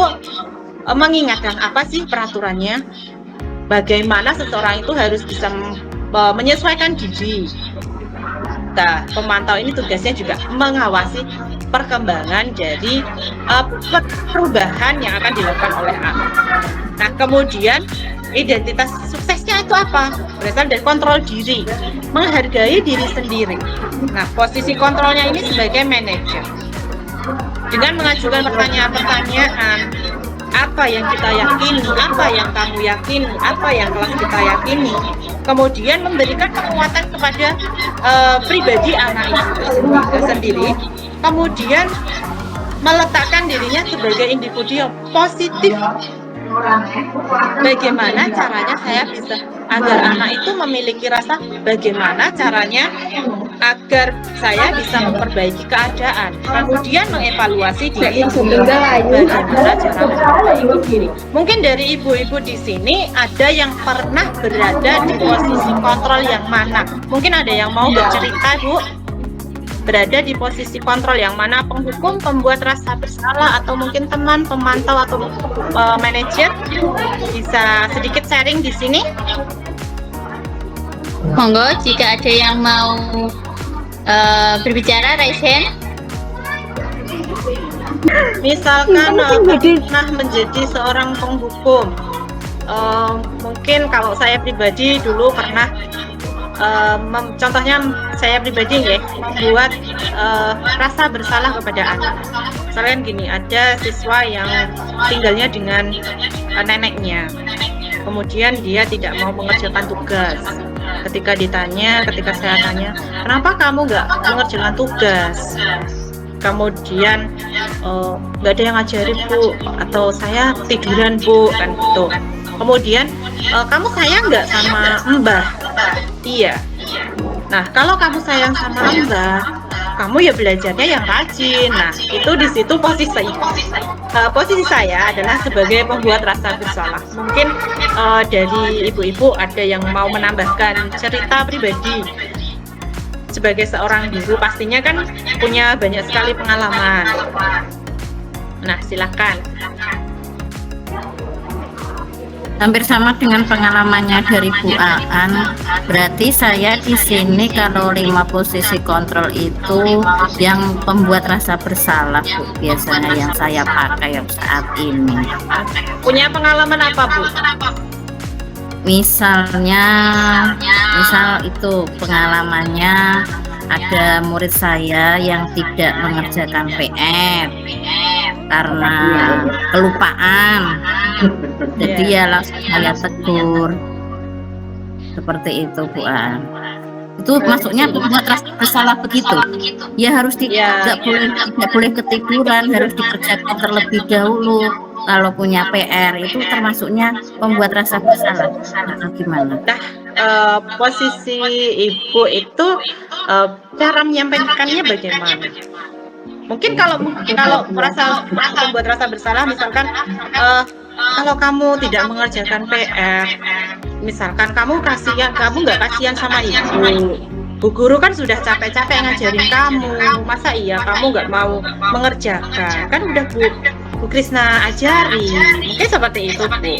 mengingatkan apa sih peraturannya, bagaimana seseorang itu harus bisa menyesuaikan diri. Nah, pemantau ini tugasnya juga mengawasi perkembangan dari perubahan yang akan dilakukan oleh anak. Nah, kemudian identitas suksesnya itu apa? Berasal dari kontrol diri, menghargai diri sendiri. Nah, posisi kontrolnya ini sebagai manajer, dengan mengajukan pertanyaan-pertanyaan, apa yang kita yakini, apa yang kamu yakini, apa yang kelas kita yakini, kemudian memberikan kekuatan kepada pribadi anak itu sendiri, kemudian meletakkan dirinya sebagai individu yang positif. Bagaimana caranya saya bisa agar anak itu memiliki rasa, bagaimana caranya agar saya bisa memperbaiki keadaan, kemudian mengevaluasi diri Mungkin dari ibu-ibu di sini ada yang pernah berada di posisi kontrol yang mana? Mungkin ada yang mau bercerita, Bu? Berada di posisi kontrol yang mana, penghukum, pembuat rasa bersalah, atau mungkin teman, pemantau, atau manajer? Bisa sedikit sharing di sini? Monggo, jika ada yang mau berbicara, raise hand. Misalkan pernah menjadi seorang penghukum, mungkin kalau saya pribadi dulu pernah, contohnya saya pribadi ya, membuat rasa bersalah kepada anak. Misalkan gini, ada siswa yang tinggalnya dengan neneknya, kemudian dia tidak mau mengerjakan tugas. Ketika saya tanya, kenapa kamu nggak mengerjakan tugas? Kemudian nggak ada yang ngajarin, Bu, atau saya tiduran, Bu, kan gitu. Kemudian kamu sayang nggak sama Mbah? Iya. Nah, kalau kamu sayang sama Mbah, kamu ya belajarnya yang rajin. Nah, itu di situ posisi saya adalah sebagai pembuat rasa bersalah. Mungkin dari ibu-ibu ada yang mau menambahkan cerita pribadi. Sebagai seorang guru pastinya kan punya banyak sekali pengalaman. Nah, silakan. Hampir sama dengan pengalamannya dari Bu Aan. Berarti saya di sini kalau 5 posisi kontrol itu yang pembuat rasa bersalah, Bu, biasanya yang saya pakai saat ini. Punya pengalaman apa, Bu? Misal itu pengalamannya ada murid saya yang tidak mengerjakan PR karena kelupaan. Jadi ya langsung saya tegur seperti itu, Bu An. Itu masuknya pembuat rasa bersalah begitu. Ya harus tidak boleh ketiduran, harus dikerjakan terlebih dahulu. Kalau punya PR itu termasuknya pembuat rasa bersalah. Atau gimana? Nah, posisi ibu itu cara menyampaikannya bagaimana? Mungkin kalau membuat rasa bersalah, misalkan kalau kamu tidak mengerjakan PR, misalkan kamu nggak kasihan sama ibu. Bu guru kan sudah capek-capek ngajarin kamu, masa iya kamu nggak mau mengerjakan? Kan udah Bu Krisna ajari, mungkin seperti itu, Bu.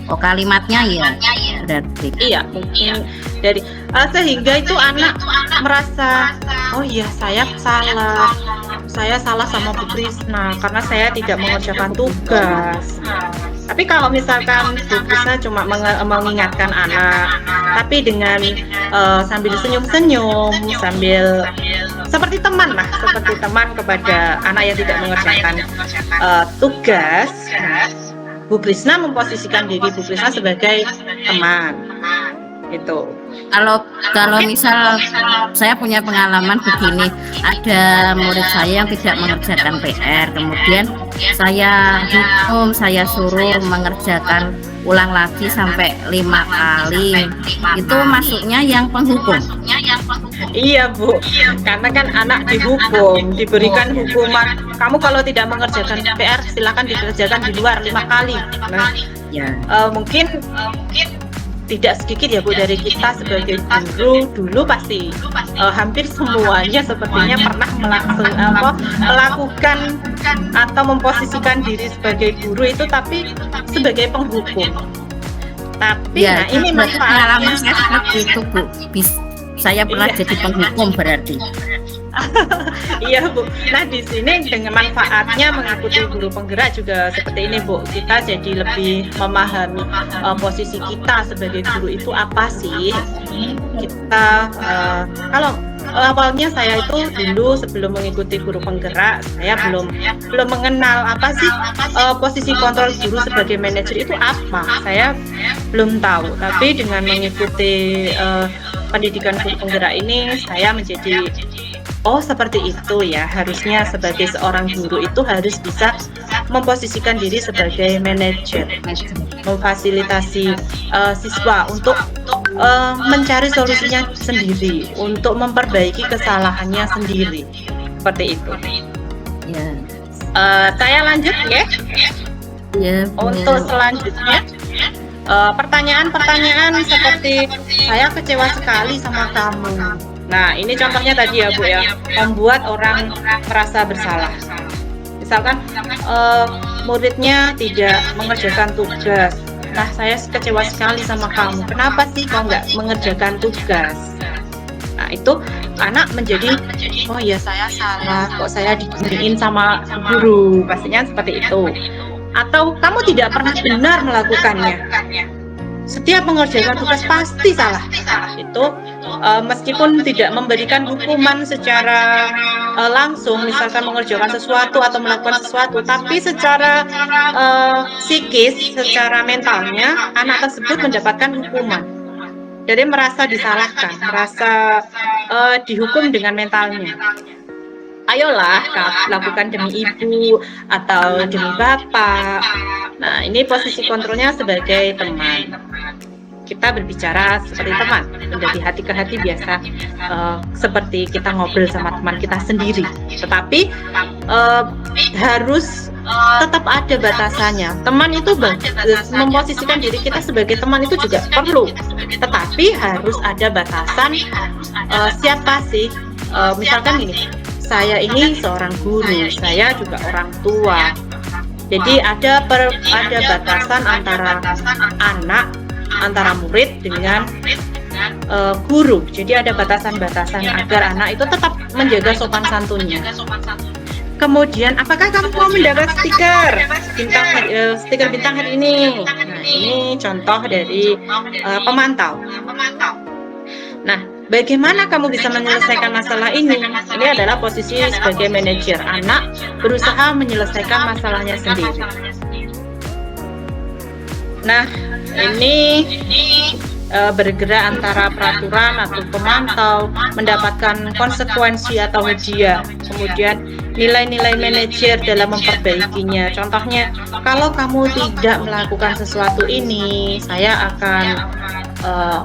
Oh, kalimatnya ya berarti. Iya, mungkin dari sehingga itu anak merasa, oh iya saya salah sama Bu Krisna karena saya tidak mengerjakan tugas. Tapi kalau misalkan Bu Krisna cuma mengingatkan anak, tapi dengan sambil senyum-senyum, sambil seperti teman kepada anak yang tidak mengerjakan tugas, Bu Krisna memposisikan diri Bu Krisna sebagai teman, gitu. Kalau misal saya punya pengalaman begini, ada murid saya yang tidak mengerjakan PR, kemudian saya suruh mengerjakan ulang lagi sampai 5 kali, itu masuknya yang penghukum. Iya, Bu, karena kan anak dihukum, diberikan hukuman. Kamu kalau tidak mengerjakan PR silakan dikerjakan di luar 5 kali. Nah, mungkin tidak sedikit ya, Bu, dari kita sebagai guru dulu pasti hampir semuanya sepertinya pernah melakukan atau memposisikan diri sebagai guru itu tapi sebagai penghukum. Tapi ya, nah ini pengalaman saya seperti itu, Bu. Saya pernah jadi penghukum berarti. Iya, Bu. Nah, di sini dengan manfaatnya mengikuti guru penggerak juga seperti ini, Bu. Kita jadi lebih memahami posisi kita sebagai guru itu apa sih. Kita kalau awalnya saya itu dulu sebelum mengikuti guru penggerak, saya belum mengenal apa sih posisi kontrol guru sebagai manajer itu apa. Saya belum tahu. Tapi dengan mengikuti pendidikan guru penggerak ini, saya menjadi oh seperti itu ya, harusnya sebagai seorang guru itu harus bisa memposisikan diri sebagai manajer, memfasilitasi siswa untuk mencari solusinya sendiri untuk memperbaiki kesalahannya sendiri. Seperti itu. Ya. Saya lanjut ya. Ya, Untuk selanjutnya, pertanyaan-pertanyaan seperti saya kecewa sekali sama kamu. Nah, ini contohnya tadi ya Bu ya, membuat orang merasa bersalah. Misalkan muridnya tidak mengerjakan tugas. Nah, saya kecewa sekali sama kamu. Kenapa sih kau nggak mengerjakan tugas? Nah, itu anak menjadi, oh ya saya salah, kok saya diginiin sama guru. Pastinya seperti itu. Atau kamu tidak pernah benar melakukannya. Setiap mengerjakan tugas pasti salah. Itu meskipun tidak memberikan hukuman secara langsung, misalkan mengerjakan sesuatu atau melakukan sesuatu, tapi secara psikis, secara mentalnya, anak tersebut mendapatkan hukuman. Jadi merasa disalahkan, merasa dihukum dengan mentalnya. Ayolah, lakukan demi ibu atau demi bapak. Nah, ini posisi kontrolnya sebagai teman. Kita berbicara seperti teman, dari hati ke hati biasa, seperti kita ngobrol sama teman kita sendiri. Tetapi harus tetap ada batasannya. Teman itu memposisikan diri kita sebagai teman itu juga perlu, tetapi harus ada batasan. Siapa sih? Misalkan gini, saya ini seorang guru, saya juga orang tua. Jadi ada batasan antara anak, antara murid dengan guru. Jadi ada batasan-batasan agar anak itu tetap menjaga sopan santunnya. Kemudian, apakah kamu mau mendapat stiker bintang hari ini? Nah, ini contoh dari pemantau. Nah, bagaimana kamu bisa menyelesaikan masalah ini? Ini adalah posisi sebagai manajer. Anak berusaha menyelesaikan masalahnya sendiri. Nah, ini bergerak antara peraturan atau pemantau, mendapatkan konsekuensi atau hadiah. Kemudian nilai-nilai manajer dalam memperbaikinya. Contohnya, kalau kamu tidak melakukan sesuatu ini, saya akan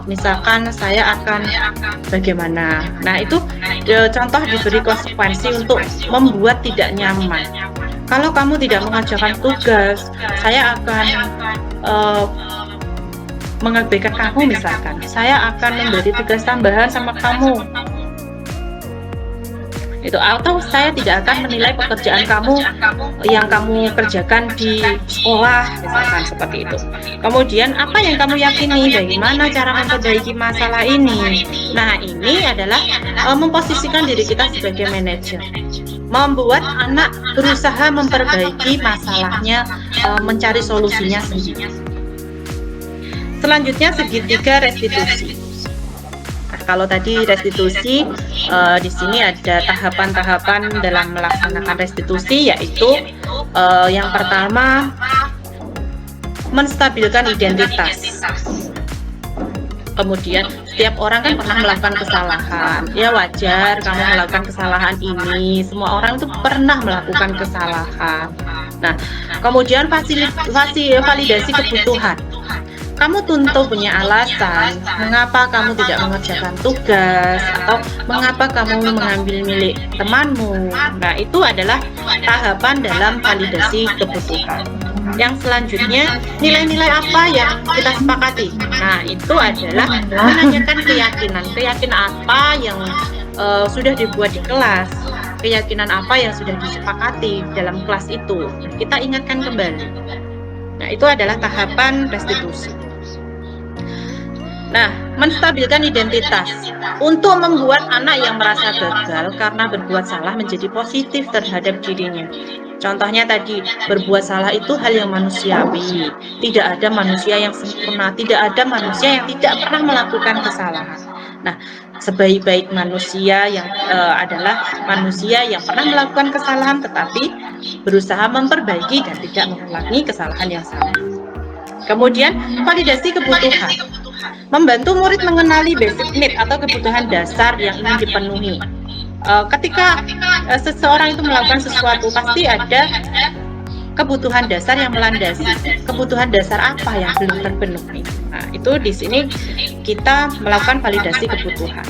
misalkan saya akan bagaimana. Nah, itu contoh diberi konsekuensi untuk membuat tidak nyaman. Kalau kamu tidak mengerjakan tugas, saya akan mengabaikan kamu misalkan. Saya akan memberi tugas tambahan sama kamu. Itu, atau saya tidak akan menilai pekerjaan kamu yang kamu kerjakan di sekolah, misalkan seperti itu. Kemudian apa yang kamu yakini, bagaimana cara memperbaiki masalah ini. Nah, ini adalah memposisikan diri kita sebagai manajer, membuat anak berusaha memperbaiki masalahnya, mencari solusinya sendiri. Selanjutnya segitiga restitusi. Nah, kalau tadi restitusi, di sini ada tahapan-tahapan dalam melaksanakan restitusi, yaitu yang pertama menstabilkan identitas. Kemudian setiap orang kan pernah melakukan kesalahan. Ya wajar kamu melakukan kesalahan ini. Semua orang itu pernah melakukan kesalahan. Nah, kemudian validasi kebutuhan. Kamu tentu punya alasan mengapa kamu tidak mengerjakan tugas atau mengapa kamu mengambil milik temanmu. Nah, itu adalah tahapan dalam validasi kebutuhan. Yang selanjutnya, nilai-nilai apa yang kita sepakati. Nah, itu adalah menanyakan keyakinan apa yang sudah dibuat di kelas, keyakinan apa yang sudah disepakati dalam kelas itu. Kita ingatkan kembali. Nah, itu adalah tahapan restitusi. Nah, menstabilkan identitas untuk membuat anak yang merasa gagal karena berbuat salah menjadi positif terhadap dirinya. Contohnya tadi, berbuat salah itu hal yang manusiawi. Tidak ada manusia yang sempurna, tidak ada manusia yang tidak pernah melakukan kesalahan. Nah, sebaik-baik manusia yang adalah manusia yang pernah melakukan kesalahan tetapi berusaha memperbaiki dan tidak mengulangi kesalahan yang sama. Kemudian, validasi kebutuhan. Membantu murid mengenali basic need atau kebutuhan dasar yang ingin dipenuhi. Ketika seseorang itu melakukan sesuatu, pasti ada kebutuhan dasar yang melandasi. Kebutuhan dasar apa yang belum terpenuhi? Nah, itu di sini kita melakukan validasi kebutuhan.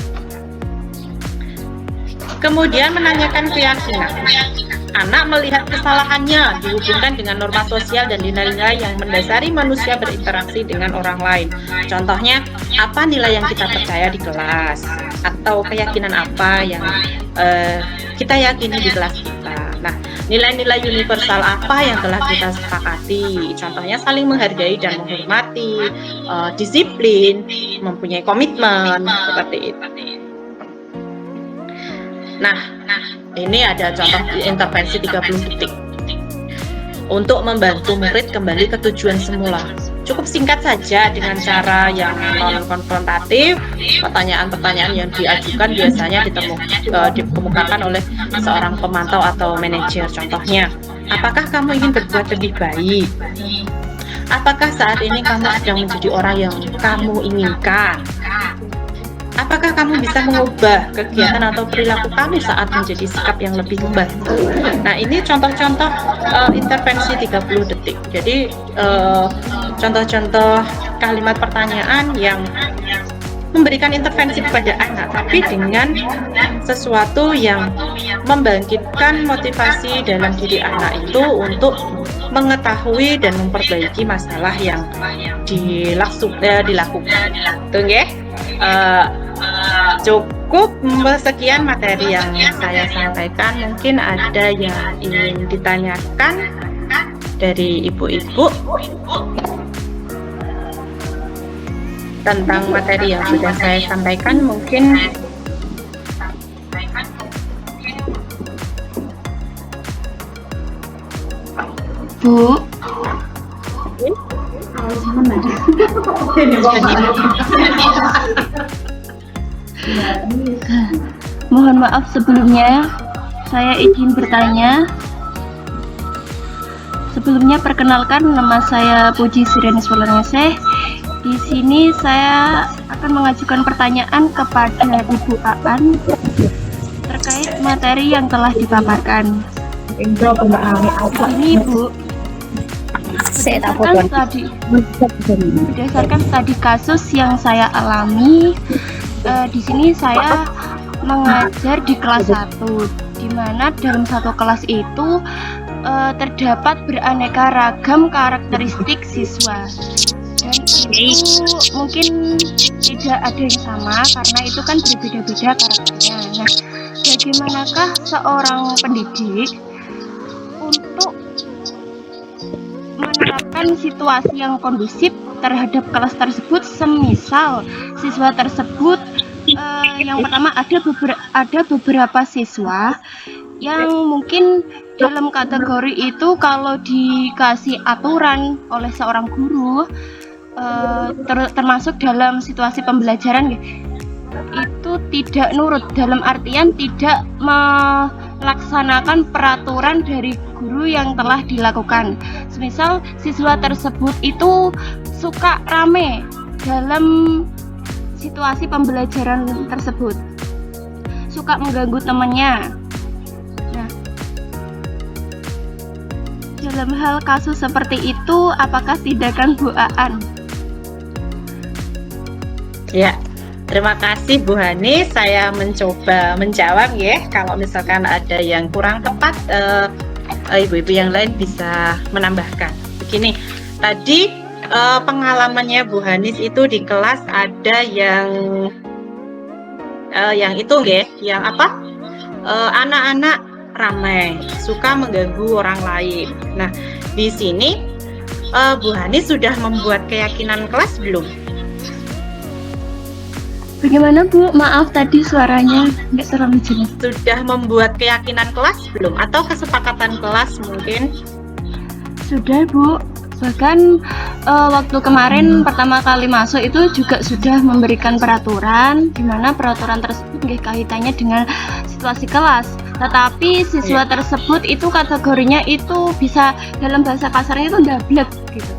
Kemudian menanyakan keyakinan. Anak melihat kesalahannya dihubungkan dengan norma sosial dan nilai-nilai yang mendasari manusia berinteraksi dengan orang lain. Contohnya, apa nilai yang kita percaya di kelas? Atau keyakinan apa yang kita yakini di kelas kita? Nah, nilai-nilai universal apa yang telah kita sepakati? Contohnya saling menghargai dan menghormati, disiplin, mempunyai komitmen, seperti itu. Nah, ini ada contoh intervensi 30 detik untuk membantu murid kembali ke tujuan semula. Cukup singkat saja dengan cara yang non-konfrontatif. Pertanyaan-pertanyaan yang diajukan biasanya dikemukakan oleh seorang pemantau atau manajer. Contohnya, apakah kamu ingin berbuat lebih baik? Apakah saat ini kamu sedang menjadi orang yang kamu inginkan? Apakah kamu bisa mengubah kegiatan atau perilaku kamu saat menjadi sikap yang lebih membantu? Nah, ini contoh-contoh intervensi 30 detik. Jadi, contoh-contoh kalimat pertanyaan yang memberikan intervensi kepada anak, tapi dengan sesuatu yang membangkitkan motivasi dalam diri anak itu untuk mengetahui dan memperbaiki masalah yang dilakukan. Tunggu. Cukup sekian materi yang saya sampaikan. Mungkin ada yang ingin ditanyakan dari ibu-ibu tentang materi yang sudah saya sampaikan. Mungkin Bu, mohon maaf sebelumnya, saya izin bertanya. Sebelumnya perkenalkan, nama saya Puji Sireni Swalaningsih. Di sini saya akan mengajukan pertanyaan kepada Ibu Aan terkait materi yang telah dipaparkan. Ini Ibu, berdasarkan studi kasus yang saya alami, di sini saya mengajar di kelas 1, di mana dalam satu kelas itu terdapat beraneka ragam karakteristik siswa, dan itu mungkin tidak ada yang sama karena itu kan berbeda-beda karakternya. Nah, bagaimanakah seorang pendidik untuk menerapkan situasi yang kondusif terhadap kelas tersebut, semisal siswa tersebut yang pertama ada beberapa siswa yang mungkin dalam kategori itu kalau dikasih aturan oleh seorang guru, termasuk dalam situasi pembelajaran, itu tidak nurut, dalam artian tidak melaksanakan peraturan dari guru yang telah dilakukan. Semisal siswa tersebut itu suka rame dalam situasi pembelajaran tersebut, suka mengganggu temannya. Nah, dalam hal kasus seperti itu, apakah tindakan Bu Aan? Ya, terima kasih Bu Hani. Saya mencoba menjawab ya. Kalau misalkan ada yang kurang tepat, ibu-ibu yang lain bisa menambahkan. Begini, tadi pengalamannya Bu Hanis itu di kelas ada yang itu nggih, yang apa? Anak-anak ramai, suka mengganggu orang lain. Nah, di sini Bu Hanis sudah membuat keyakinan kelas belum? Bagaimana Bu? Maaf tadi suaranya nggak terlalu jelas. Sudah membuat keyakinan kelas belum? Atau kesepakatan kelas mungkin? Sudah Bu. Bahkan waktu kemarin pertama kali masuk itu juga sudah memberikan peraturan, di mana peraturan tersebut kaitannya dengan situasi kelas. Tetapi siswa tersebut itu kategorinya itu bisa, dalam bahasa kasarnya itu ndablek gitu.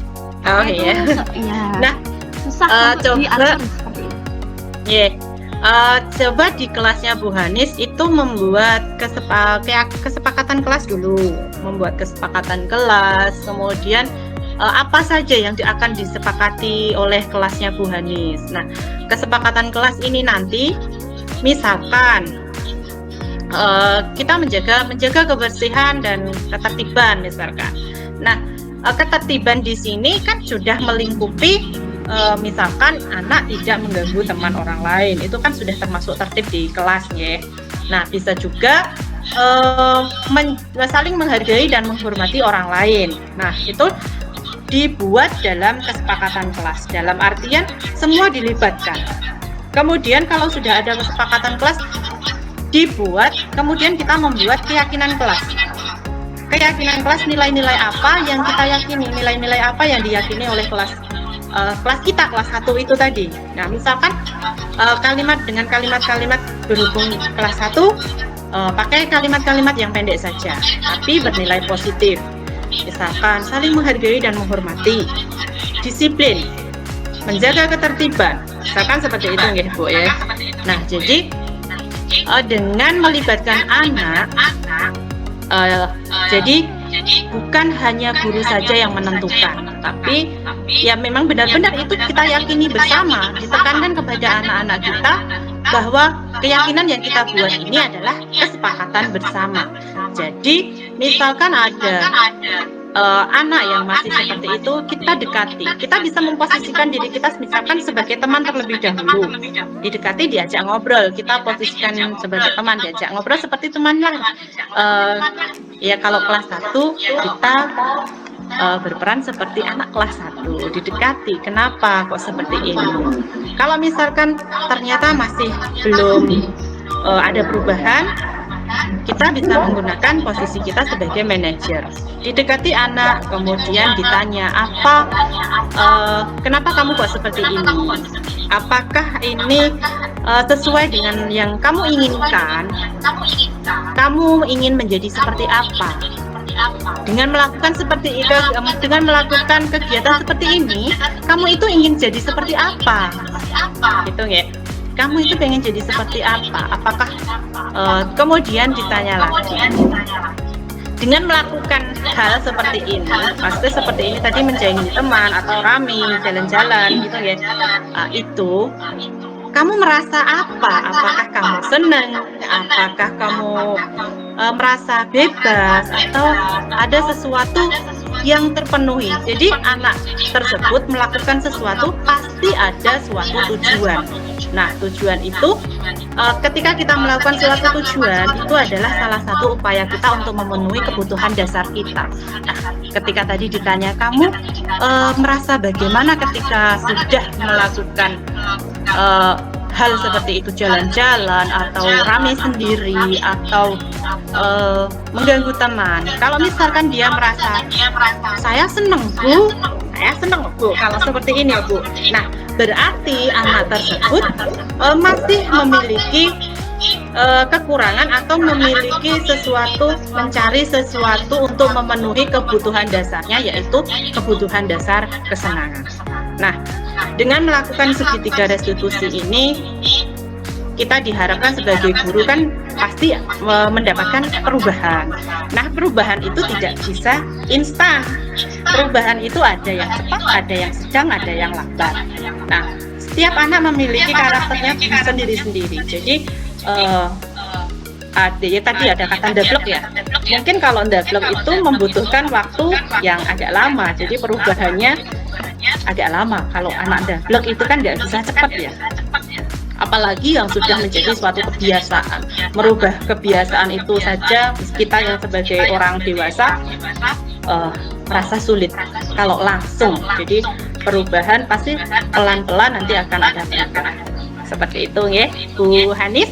Oh iya. Ya, Nah, susah untuk diatur seperti itu. Yeah. Coba di kelasnya Bu Hanis itu membuat kesepakatan kelas dulu, membuat kesepakatan kelas, kemudian apa saja yang akan disepakati oleh kelasnya Bu Hanis. Nah, kesepakatan kelas ini nanti, misalkan kita menjaga kebersihan dan ketertiban misalkan. Nah, ketertiban di sini kan sudah melingkupi misalkan anak tidak mengganggu teman orang lain, itu kan sudah termasuk tertib di kelas ya. Nah, bisa juga saling menghargai dan menghormati orang lain. Nah, itu dibuat dalam kesepakatan kelas, dalam artian semua dilibatkan. Kemudian kalau sudah ada kesepakatan kelas dibuat, kemudian kita membuat keyakinan kelas. Keyakinan kelas, nilai-nilai apa yang kita yakini, nilai-nilai apa yang diyakini oleh kelas kita, kelas 1 itu tadi. Nah, misalkan dengan kalimat-kalimat berhubung kelas 1, pakai kalimat-kalimat yang pendek saja, tapi bernilai positif. Misalkan saling menghargai dan menghormati, disiplin, menjaga ketertiban, misalkan seperti itu ya Bu ya. Nah, jadi dengan melibatkan anak, jadi bukan hanya guru saja yang menentukan, tapi ya memang benar-benar itu kita yakini bersama, ditekankan kepada anak-anak kita bahwa keyakinan yang kita buat ini adalah kesepakatan bersama. Jadi misalkan ada anak yang masih seperti itu, kita dekati, kita bisa memposisikan diri kita misalkan sebagai teman terlebih dahulu, didekati, diajak ngobrol, kita posisikan sebagai teman, diajak ngobrol seperti teman lah. Ya kalau kelas 1 kita berperan seperti anak kelas 1, didekati, kenapa kok seperti ini. Kalau misalkan ternyata masih belum ada perubahan, kita bisa menggunakan posisi kita sebagai manajer, didekati anak, kemudian ditanya kenapa kamu kok seperti ini, apakah ini sesuai dengan yang kamu inginkan, kamu ingin menjadi seperti apa. Dengan melakukan seperti itu, dengan melakukan kegiatan seperti ini, kamu itu ingin jadi seperti apa, gitu ya. Kamu itu pengen jadi seperti apa? Apakah kemudian ditanya lagi. Dengan melakukan hal seperti ini, maksudnya seperti ini tadi, menjaingi teman atau rame jalan-jalan gitu ya, itu kamu merasa apa? Apakah kamu senang? Apakah kamu merasa bebas? Atau ada sesuatu yang terpenuhi? Jadi anak tersebut melakukan sesuatu pasti ada suatu tujuan. Nah, tujuan itu ketika kita melakukan suatu tujuan, itu adalah salah satu upaya kita untuk memenuhi kebutuhan dasar kita. Nah, ketika tadi ditanya kamu merasa bagaimana ketika sudah melakukan hal seperti itu, jalan-jalan atau rame sendiri atau mengganggu teman. Kalau misalkan dia merasa saya senang Bu, kalau seperti ini Bu. Nah, berarti anak tersebut masih memiliki kekurangan atau memiliki sesuatu, mencari sesuatu untuk memenuhi kebutuhan dasarnya, yaitu kebutuhan dasar kesenangan. Nah, dengan melakukan segitiga restitusi ini, kita diharapkan sebagai guru kan pasti mendapatkan perubahan. Nah, perubahan itu tidak bisa instan. Perubahan itu ada yang cepat, ada yang sedang, ada yang lambat. Nah, setiap anak memiliki karakternya sendiri-sendiri. Jadi tadi ada kata develop ya. Mungkin kalau develop itu membutuhkan waktu yang agak lama. Jadi perubahannya agak lama. Kalau anak develop itu kan nggak bisa cepat ya. Apalagi yang sudah menjadi suatu kebiasaan. Merubah kebiasaan itu saja kita yang sebagai orang dewasa merasa sulit kalau langsung. Jadi perubahan pasti pelan-pelan nanti akan ada perubahan. Seperti itu ya, Bu Hanis.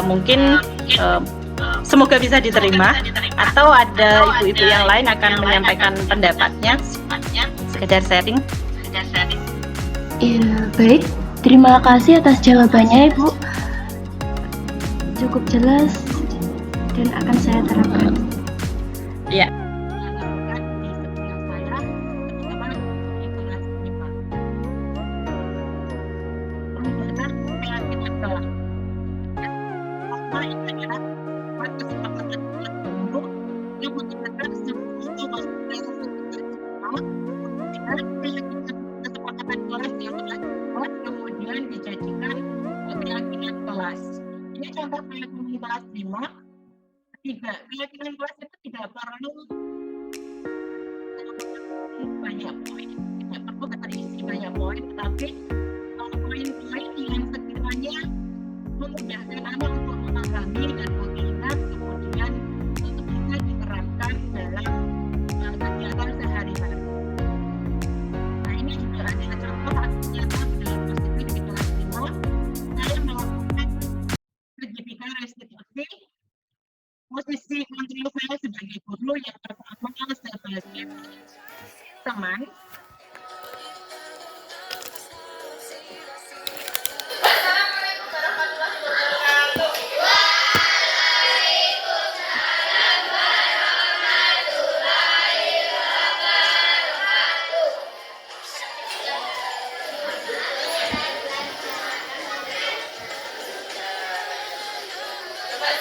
Mungkin semoga bisa diterima, atau ada ibu-ibu yang lain akan menyampaikan pendapatnya, sekedar sharing. Ya, baik. Terima kasih atas jawabannya, Ibu. Cukup jelas dan akan saya terapkan. Ya. pertama ini adalah buat kesepakatan guru yang menggunakan semua fasilitas kesepakatan kelas yang telah dibuat kemudian dijadikan keyakinan kelas. Ini contoh keyakinan kelas 5. Keyakinan kelas itu tidak perlu banyak poin, tidak perlu terisi banyak poin, tetapi poin-poin yang sekiranya memudahkan anak untuk memahami dan mengingat, kemudian untuk bisa diterapkan dalam kegiatan sehari-hari. Nah, ini juga adalah contoh hasilnya dalam posisi di kelas 5. Saya melakukan sertifikat restitusi. Posisi kontrol saya sebagai guru yang pertama sebagai teman.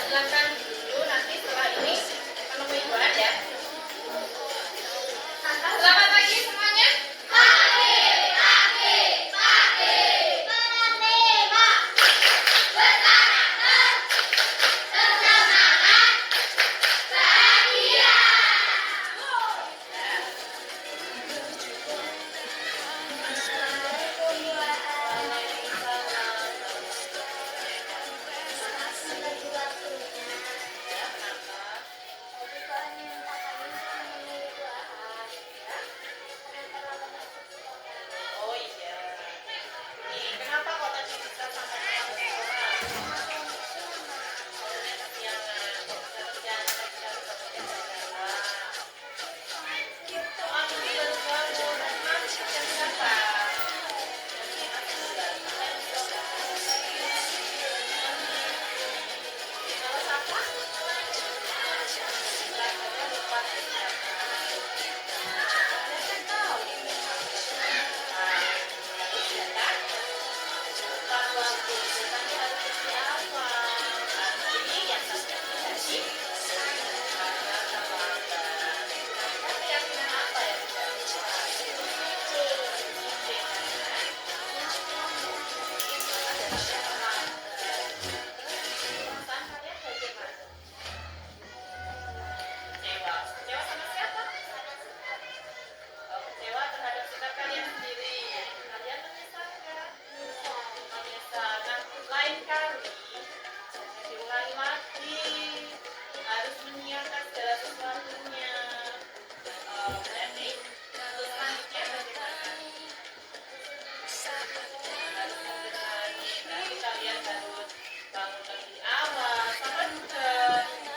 Silakan dulu, nanti setelah ini menemui Tuhan ya. Selamat pagi semuanya. Oh iya. Nih, kenapa kok tadi bisa sampai ke sekolah? Soalnya kesiangan, kerjaan kita bisa pakai jam. Gitu, aku baru bangun. Masih jam berapa? Kalau siapa? Belajarnya lupa kecewa sama siapa? Kecewa terhadap sikap kalian sendiri. Kalian menyesal nggak? Menyesal. Nah, lain kali jangan diulangi lagi. Harus menyiapkan segala sesuatunya. Berarti untuk selanjutnya bagaimana? Harus mundur lagi. Berarti kalian harus bangun lebih awal. Sama juga.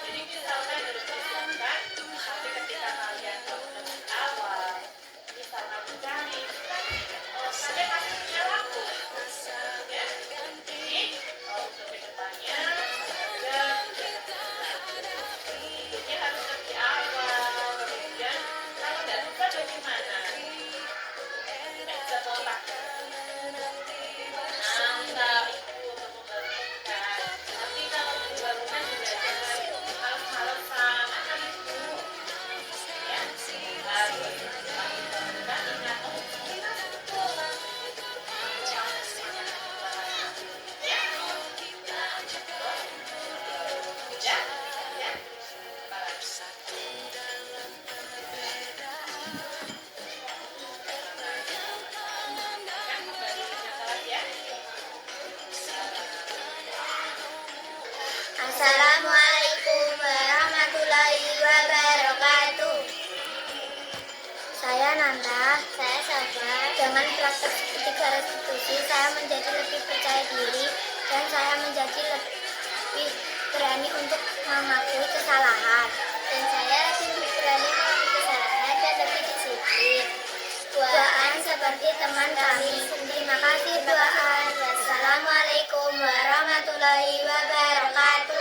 Jadi misalkan harus disiapkan, tapi ketika kalian bangun lebih awal, bisa kamu cari. Kalian masih punya waktu. Ya. Jadi untuk kedepannya tidurnya harus lebih awal. Kemudian kalau nggak bisa bagaimana? Nggak bisa tolak. Nangkap itu untuk membangunkan. Tapi kalau membangunkan juga jangan malas-malasan. Akan itu ya harus membangunkan. Ingat ya. Ya. Assalamualaikum warahmatullahi wabarakatuh. Saya Nanda. Saya Sabar. Dengan praktek ketiga restitusi, saya menjadi lebih percaya diri dan saya menjadi lebih berani untuk mengakui kesalahan. Dan saya lebih berani mengakui kesalahan dan lebih disiplin. Doaan seperti teman kami. Terima kasih doaan. Wassalamualaikum warahmatullahi wabarakatuh.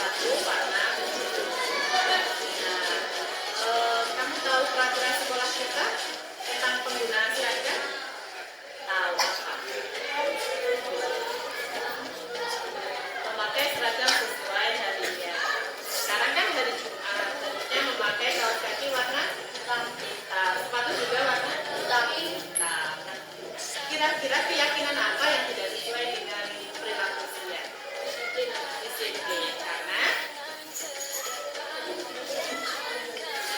satu warna biru. Nah, kamu tahu peraturan sekolah kita tentang penggunaan seragam? Tahu apa? Memakai seragam sesuai harinya. Sekarang kan hari Jumat, harusnya memakai kaos kaki warna hitam, sepatu juga warna hitam. Kira-kira keyakinan apa yang tidak sesuai dengan perilaku Sia? Disiplin, karena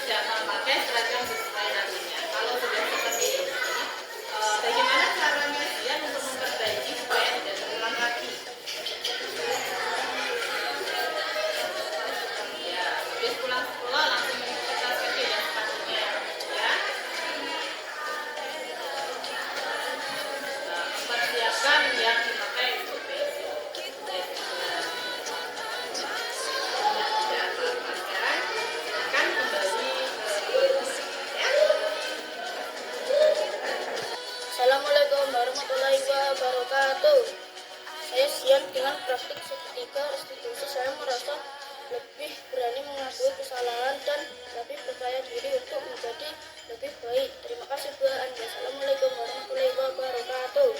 tidak memakai seragam sesuai harinya. Kalau sudah seperti ini, bagaimana caranya Sia untuk memperbaiki supaya tidak terulang lagi? Ya, habis pulang sekolah langsung mengikuti kelas kaki dan sepatunya, ya. Persiapkan yang dipakai untuk besok. Tidak apa-apa. Sekarang akan kembali ke ya. Assalamualaikum warahmatullahi wabarakatuh. Saya siap dengan praktik seketika restitusi. Saya merasa lebih berani mengakui kesalahan dan lebih percaya diri untuk menjadi lebih baik. Terima kasih Bu An. Assalamualaikum warahmatullahi wabarakatuh.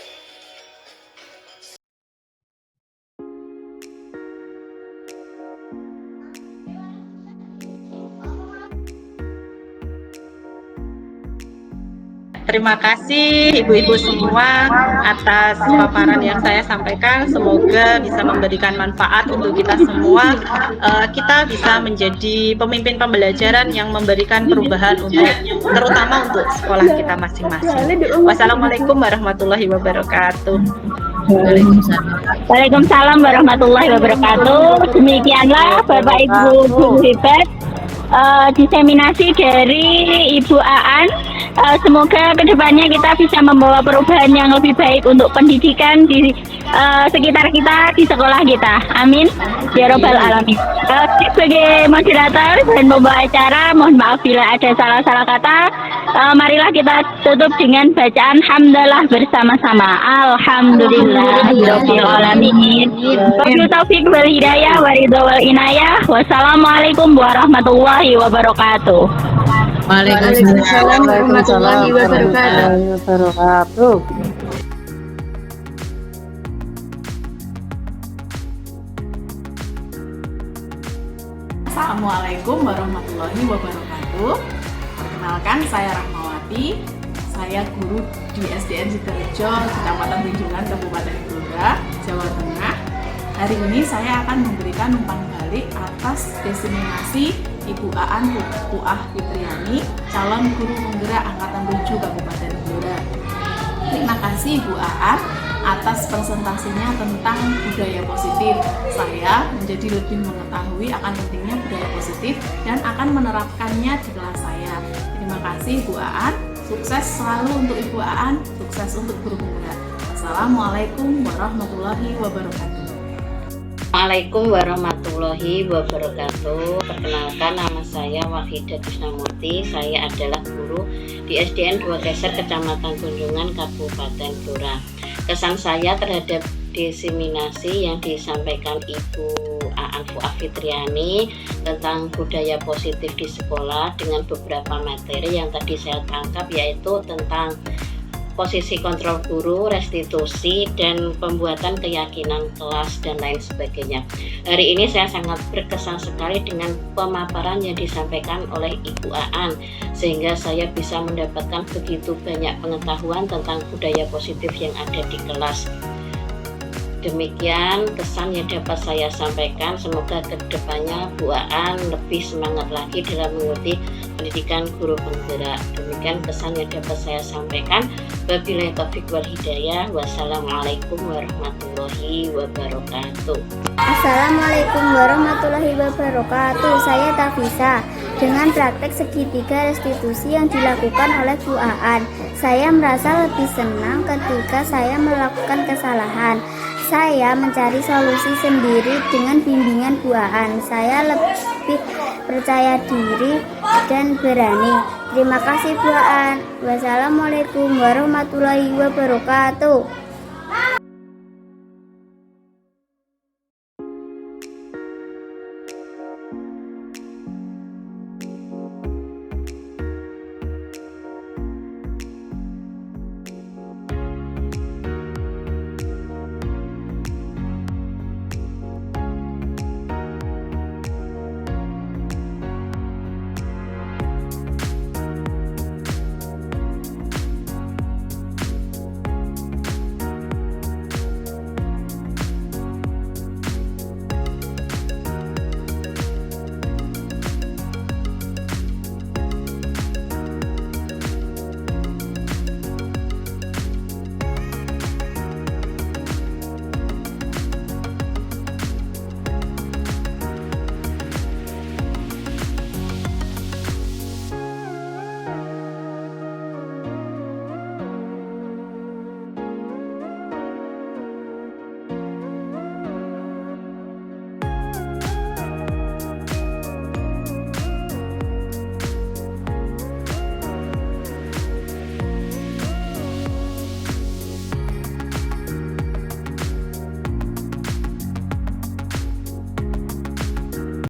Terima kasih ibu-ibu semua atas paparan yang saya sampaikan. Semoga bisa memberikan manfaat untuk kita semua. Kita bisa menjadi pemimpin pembelajaran yang memberikan perubahan terutama untuk sekolah kita masing-masing. Wassalamualaikum warahmatullahi wabarakatuh. Waalaikumsalam warahmatullahi wabarakatuh. Demikianlah Bapak Ibu guru hebat, diseminasi dari Ibu Aan. Semoga kedepannya kita bisa membawa perubahan yang lebih baik untuk pendidikan di sekitar kita, di sekolah kita. Amin ya robbal alamin. Sebagai moderator dan pembawa acara, mohon maaf bila ada salah-salah kata. Marilah kita tutup dengan bacaan hamdalah bersama-sama. Alhamdulillahirabbil alamin. Wabillahi taufiq wal hidayah wa ridha wal inayah. Wassalamualaikum warahmatullahi wabarakatuh. Waalaikumsalam warahmatullahi wabarakatuh. Assalamualaikum warahmatullahi wabarakatuh. Perkenalkan, saya Rahmawati. Saya guru di SDN Sidorejo, Kecamatan Tunjungan, Kabupaten Blora, Jawa Tengah. Hari ini saya akan memberikan umpan balik atas diseminasi Ibu Aan Puah Fitriani, calon guru penggerak Angkatan 7 Kabupaten Blora. Terima kasih Ibu Aan atas presentasinya tentang budaya positif. Saya menjadi lebih mengetahui akan pentingnya budaya positif dan akan menerapkannya di kelas saya. Terima kasih Bu Aan, sukses selalu untuk Ibu Aan, sukses untuk guru penggerak. Assalamualaikum warahmatullahi wabarakatuh. Assalamualaikum warahmatullahi wabarakatuh. Perkenalkan, nama saya Wahidah Krisnamurti. Saya adalah guru di SDN 2 Geser, Kecamatan Tunjungan, Kabupaten Blora. Kesan saya terhadap diseminasi yang disampaikan Ibu Aan Puah Fitriani tentang budaya positif di sekolah dengan beberapa materi yang tadi saya tangkap, yaitu tentang posisi kontrol guru, restitusi, dan pembuatan keyakinan kelas, dan lain sebagainya. Hari ini saya sangat berkesan sekali dengan pemaparan yang disampaikan oleh Ibu Aan, sehingga saya bisa mendapatkan begitu banyak pengetahuan tentang budaya positif yang ada di kelas. Demikian kesan yang dapat saya sampaikan. Semoga kedepannya Bu Aan lebih semangat lagi dalam mengikuti pendidikan guru penggerak. Demikian pesan yang dapat saya sampaikan. Wabillahi taufiq wal hidayah. Wassalamualaikum warahmatullahi wabarakatuh. Assalamualaikum warahmatullahi wabarakatuh. Saya Tafisa. Dengan praktek segitiga restitusi yang dilakukan oleh Bu Aan, saya merasa lebih senang ketika saya melakukan kesalahan. Saya mencari solusi sendiri dengan bimbingan Bu Aan. Saya lebih percaya diri dan berani. Terima kasih Bu Aan. Wassalamualaikum warahmatullahi wabarakatuh.